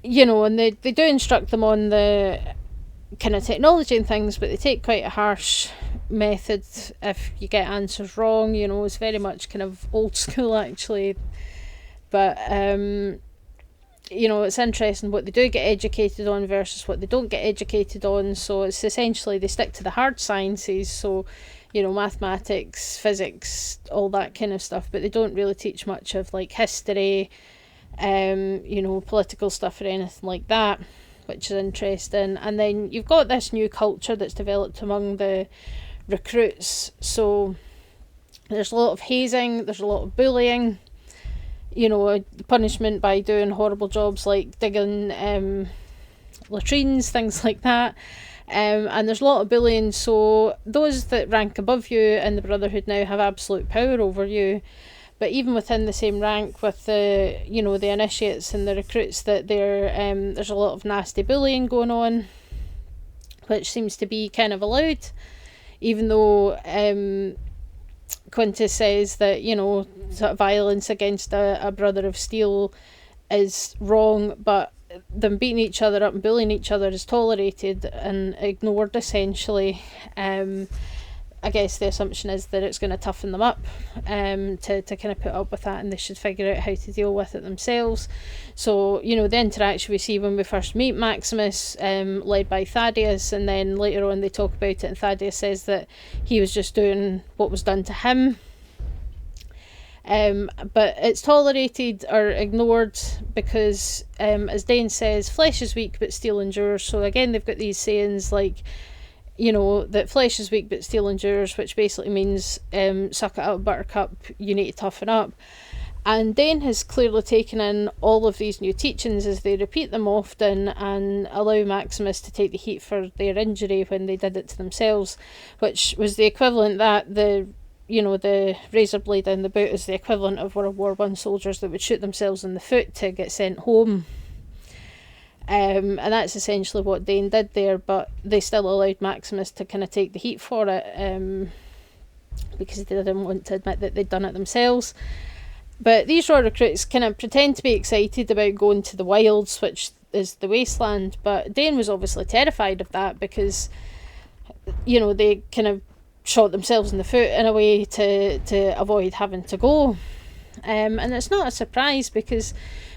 You know, and they do instruct them on the kind of technology and things, but they take quite a harsh method if you get answers wrong. You know, it's very much kind of old school, actually. But you know, it's interesting what they do get educated on versus what they don't get educated on. So it's essentially they stick to the hard sciences, so, you know, mathematics, physics, all that kind of stuff, but they don't really teach much of like history, you know, political stuff or anything like that, which is interesting. And then you've got this new culture that's developed among the recruits. So there's a lot of hazing, there's a lot of bullying, you know, punishment by doing horrible jobs like digging latrines, things like that. And there's a lot of bullying, so those that rank above you in the Brotherhood now have absolute power over you. But even within the same rank with the, you know, the initiates and the recruits, that there's a lot of nasty bullying going on, which seems to be kind of allowed, even though Quintus says that, you know, sort of violence against a brother of steel is wrong, but them beating each other up and bullying each other is tolerated and ignored, essentially. I guess the assumption is that it's going to toughen them up to kind of put up with that, and they should figure out how to deal with it themselves. So, you know, the interaction we see when we first meet Maximus, led by Thaddeus, and then later on they talk about it and Thaddeus says that he was just doing what was done to him. But it's tolerated or ignored because, as Dane says, flesh is weak but steel endures. So again, they've got these sayings like, you know, that flesh is weak but steel endures, which basically means suck it up, buttercup, you need to toughen up. And Dane has clearly taken in all of these new teachings as they repeat them often and allow Maximus to take the heat for their injury when they did it to themselves, which was the equivalent that the razor blade in the boot is the equivalent of World War I soldiers that would shoot themselves in the foot to get sent home. And that's essentially what Dane did there, but they still allowed Maximus to kind of take the heat for it because they didn't want to admit that they'd done it themselves. But these raw recruits kind of pretend to be excited about going to the wilds, which is the Wasteland, but Dane was obviously terrified of that because, you know, they kind of shot themselves in the foot in a way to avoid having to go. And it's not a surprise because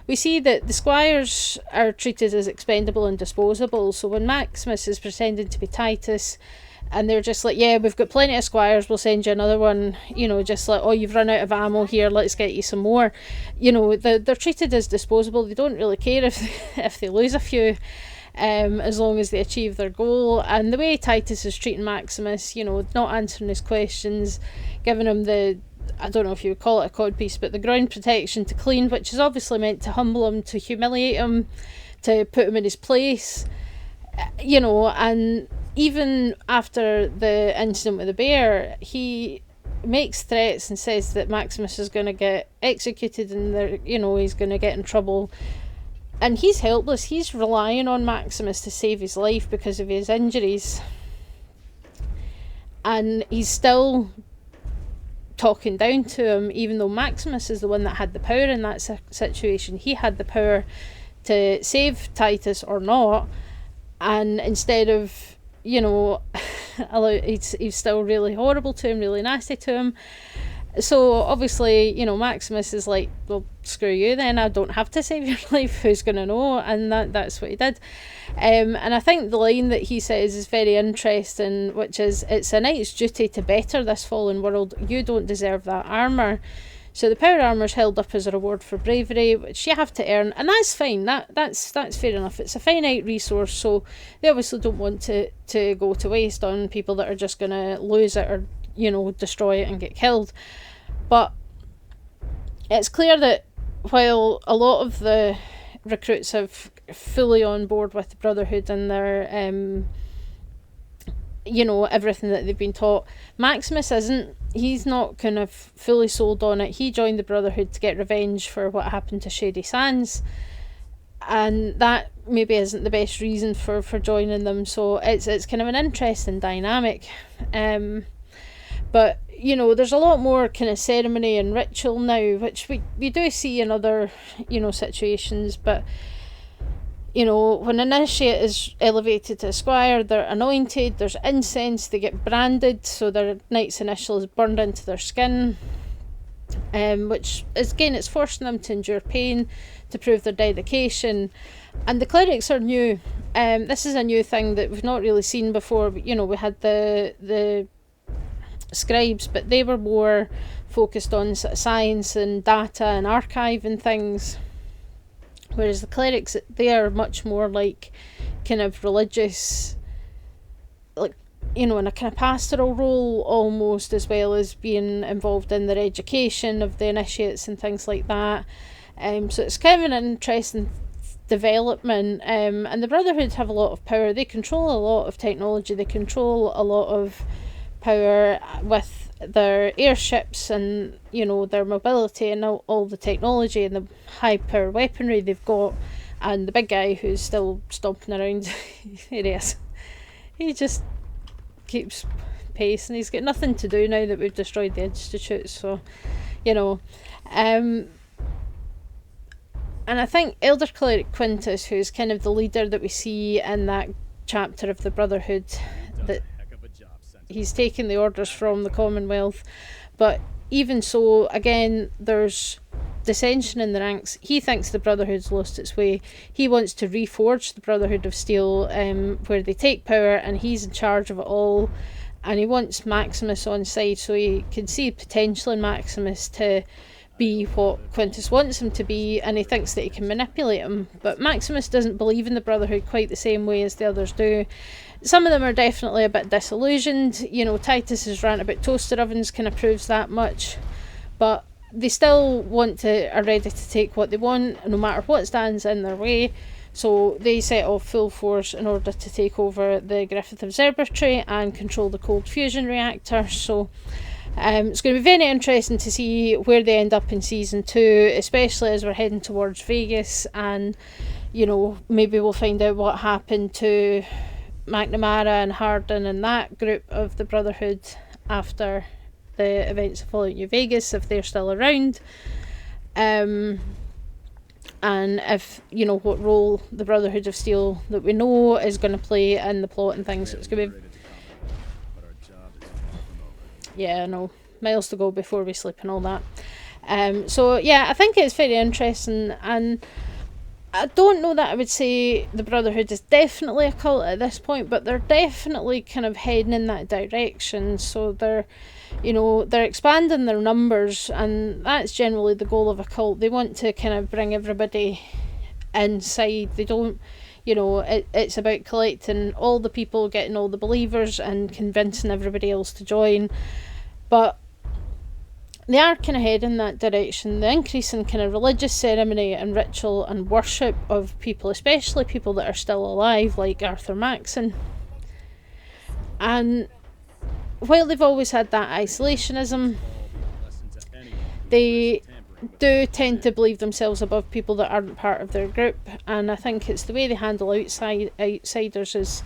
we see that the squires are treated as expendable and disposable. So when Maximus is pretending to be Titus and they're just like, yeah, we've got plenty of squires, we'll send you another one, you know, just like, oh, you've run out of ammo here, let's get you some more. You know, they're treated as disposable. They don't really care if they lose a few, as long as they achieve their goal. And the way Titus is treating Maximus, you know, not answering his questions, giving him the, I don't know if you would call it a codpiece, but the ground protection to clean, which is obviously meant to humble him, to humiliate him, to put him in his place, you know. And even after the incident with the bear, he makes threats and says that Maximus is going to get executed and you know, he's going to get in trouble. And he's helpless. He's relying on Maximus to save his life because of his injuries. And he's still talking down to him, even though Maximus is the one that had the power in that situation. He had the power to save Titus or not. And instead of, you know, he's still really horrible to him, really nasty to him. So obviously, you know, Maximus is like, well, screw you then, I don't have to save your life, who's going to know? And that's what he did. And I think the line that he says is very interesting, which is, it's a knight's duty to better this fallen world, you don't deserve that armour. So the power armour is held up as a reward for bravery, which you have to earn, and that's fine, that's fair enough. It's a finite resource, so they obviously don't want to go to waste on people that are just going to lose it or, you know, destroy it and get killed. But it's clear that while a lot of the recruits have fully on board with the Brotherhood and their you know, everything that they've been taught, Maximus isn't. He's not kind of fully sold on it. He joined the Brotherhood to get revenge for what happened to Shady Sands, and that maybe isn't the best reason for joining them. So it's kind of an interesting dynamic. But, you know, there's a lot more kind of ceremony and ritual now, which we do see in other, you know, situations. But, you know, when an initiate is elevated to a squire, they're anointed, there's incense, they get branded, so their knight's initial is burned into their skin, which, again, it's forcing them to endure pain, to prove their dedication. And the clerics are new. This is a new thing that we've not really seen before. You know, we had the scribes, but they were more focused on sort of science and data and archiving things, whereas the clerics, they are much more like kind of religious, like, you know, in a kind of pastoral role almost, as well as being involved in their education of the initiates and things like that. So it's kind of an interesting development, and the Brotherhood have a lot of power. They control a lot of technology, they control a lot of power with their airships and, you know, their mobility and all the technology and the high power weaponry they've got. And the big guy who's still stomping around, here he is, he just keeps pace, and he's got nothing to do now that we've destroyed the Institute. So, you know, and I think Elder Cleric Quintus, who's kind of the leader that we see in that chapter of the Brotherhood, that he's taken the orders from the Commonwealth, but even so, again, there's dissension in the ranks. He thinks the Brotherhood's lost its way. He wants to reforge the Brotherhood of Steel, where they take power and he's in charge of it all, and he wants Maximus on side, so he can see potential in Maximus to be what Quintus wants him to be, and he thinks that he can manipulate him. But Maximus doesn't believe in the Brotherhood quite the same way as the others do. Some of them are definitely a bit disillusioned. You know, Titus's rant about toaster ovens kind of proves that much, but they still are ready to take what they want, no matter what stands in their way. So they set off full force in order to take over the Griffith Observatory and control the cold fusion reactor. So it's going to be very interesting to see where they end up in season 2, especially as we're heading towards Vegas, and, you know, maybe we'll find out what happened to McNamara and Hardin and that group of the Brotherhood after the events of Fallout New Vegas, if they're still around, and if, you know, what role the Brotherhood of Steel that we know is going to play in the plot and things. So it's going to be, yeah, no, miles to go before we sleep and all that. So yeah, I think it's very interesting, and I don't know that I would say the Brotherhood is definitely a cult at this point, but they're definitely kind of heading in that direction. So they're, you know, they're expanding their numbers, and that's generally the goal of a cult. They want to kind of bring everybody inside. They don't, you know, it's about collecting all the people, getting all the believers, and convincing everybody else to join. But they are kind of heading in that direction. The increase in kind of religious ceremony and ritual and worship of people, especially people that are still alive, like Arthur Maxon. And while they've always had that isolationism, they do tend to believe themselves above people that aren't part of their group, and I think it's the way they handle outsiders is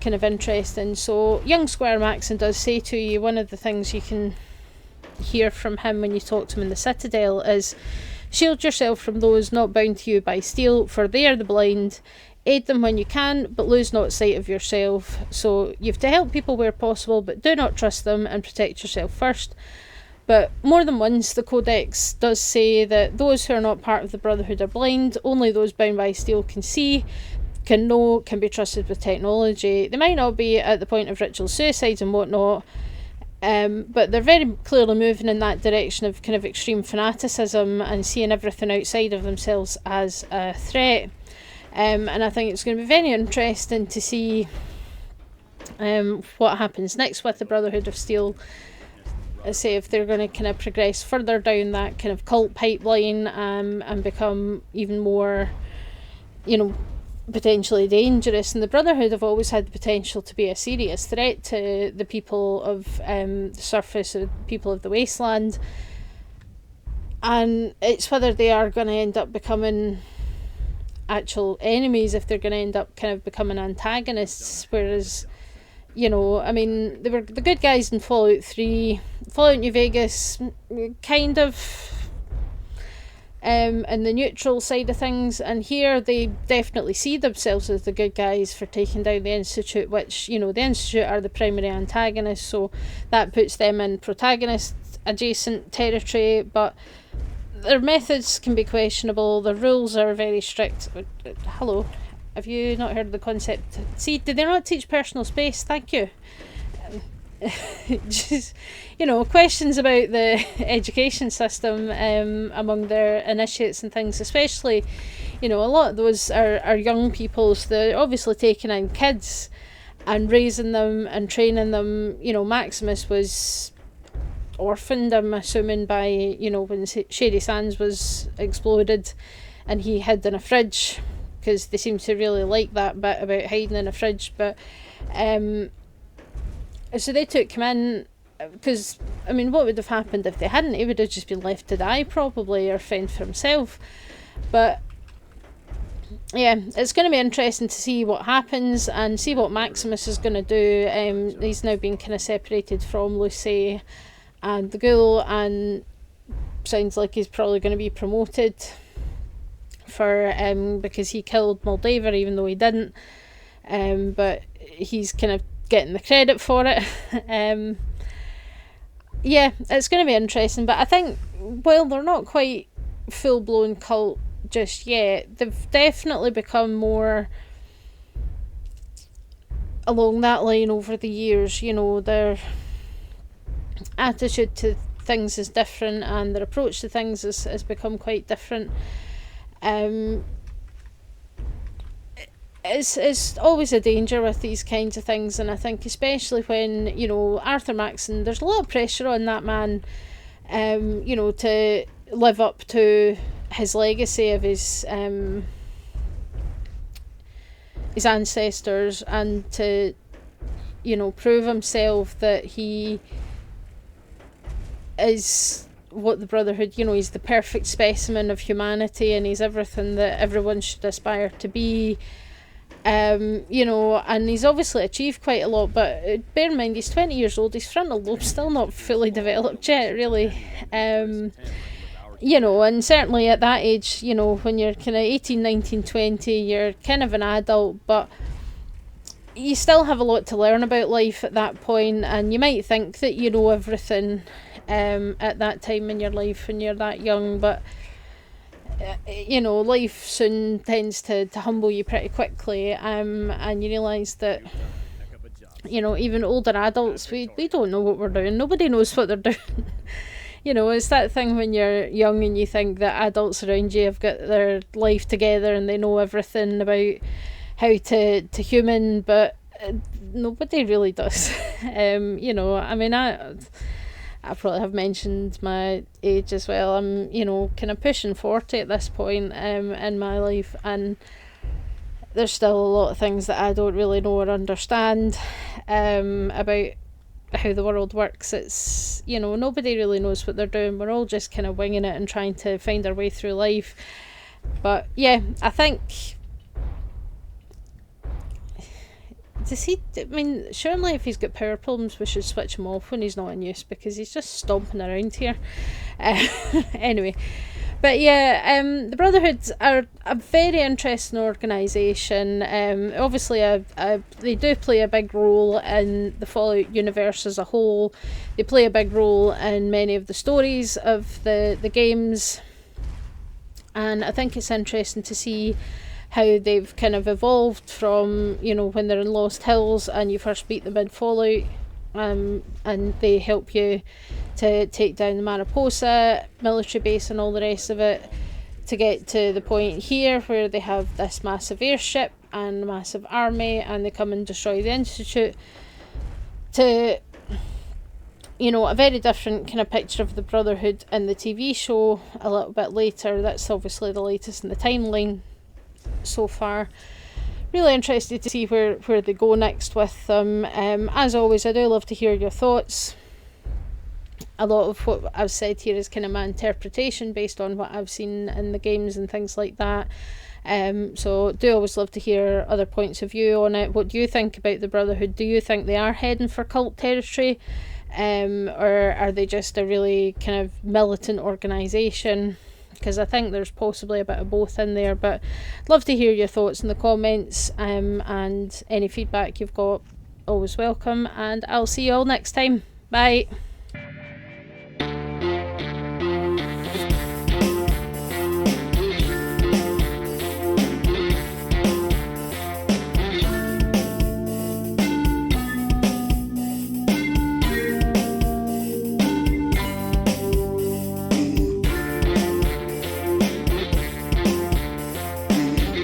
kind of interesting. So young Squire Maxon does say to you, one of the things you can hear from him when you talk to him in the Citadel is, shield yourself from those not bound to you by steel, for they are the blind. Aid them when you can, but lose not sight of yourself. So you have to help people where possible, but do not trust them, and protect yourself first. But more than once, the Codex does say that those who are not part of the Brotherhood are blind. Only those bound by steel can see, can know, can be trusted with technology. They might not be at the point of ritual suicides and whatnot, but they're very clearly moving in that direction of kind of extreme fanaticism and seeing everything outside of themselves as a threat. And I think it's going to be very interesting to see what happens next with the Brotherhood of Steel. Say if they're going to kind of progress further down that kind of cult pipeline, and become even more, you know, potentially dangerous. And the Brotherhood have always had the potential to be a serious threat to the people of the surface, of people of the Wasteland, and it's whether they are going to end up becoming actual enemies, if they're going to end up kind of becoming antagonists. Whereas, you know, I mean, they were the good guys in Fallout 3, Fallout New Vegas, kind of in the neutral side of things, and here they definitely see themselves as the good guys for taking down the Institute, which, you know, the Institute are the primary antagonists, so that puts them in protagonist adjacent territory. But their methods can be questionable, their rules are very strict. Hello, have you not heard of the concept? See, did they not teach personal space? Thank you. Just, questions about the education system among their initiates and things, especially, a lot of those are young people, so they're obviously taking in kids and raising them and training them. Maximus was orphaned, I'm assuming, by, when Shady Sands was exploded, and he hid in a fridge, because they seem to really like that bit about hiding in a fridge. But so they took him in, because, what would have happened if they hadn't? He would have just been left to die, probably, or fend for himself. But yeah, it's going to be interesting to see what happens and see what Maximus is going to do. He's now been kind of separated from Lucy and the ghoul, and sounds like he's probably going to be promoted for because he killed Moldaver, even though he didn't. But he's kind of getting the credit for it. Yeah, it's going to be interesting, but I think while they're not quite full-blown cult just yet, they've definitely become more along that line over the years. Their attitude to things is different, and their approach to things has become quite different. It's always a danger with these kinds of things, and I think especially when, Arthur Maxon, there's a lot of pressure on that man, to live up to his legacy of his ancestors, and to, prove himself that he is what the Brotherhood, he's the perfect specimen of humanity, and he's everything that everyone should aspire to be. And he's obviously achieved quite a lot, but bear in mind, he's 20 years old, his frontal lobe's still not fully developed yet, really. And certainly at that age, when you're kind of 18, 19, 20, you're kind of an adult, but you still have a lot to learn about life at that point, and you might think that you know everything at that time in your life when you're that young, but life soon tends to humble you pretty quickly, and you realise that, even older adults, we don't know what we're doing. Nobody knows what they're doing. It's that thing when you're young and you think that adults around you have got their life together and they know everything about how to human, but nobody really does. I probably have mentioned my age as well. I'm, kind of pushing 40 at this point in my life, and there's still a lot of things that I don't really know or understand about how the world works. It's, nobody really knows what they're doing. We're all just kind of winging it and trying to find our way through life. But yeah, I think, surely if he's got power problems, we should switch him off when he's not in use, because he's just stomping around here. Anyway, but yeah, the Brotherhoods are a very interesting organisation. Obviously, they do play a big role in the Fallout universe as a whole. They play a big role in many of the stories of the games, and I think it's interesting to see how they've kind of evolved from, when they're in Lost Hills and you first beat them in Fallout, and they help you to take down the Mariposa military base and all the rest of it, to get to the point here where they have this massive airship and a massive army, and they come and destroy the Institute, to, a very different kind of picture of the Brotherhood in the TV show a little bit later. That's obviously the latest in the timeline so far. Really interested to see where they go next with them. As always, I do love to hear your thoughts. A lot of what I've said here is kind of my interpretation based on what I've seen in the games and things like that. So do always love to hear other points of view on it. What do you think about the Brotherhood? Do you think they are heading for cult territory? Or are they just a really kind of militant organisation? Because I think there's possibly a bit of both in there, but I'd love to hear your thoughts in the comments, and any feedback you've got, always welcome, and I'll see you all next time. Bye.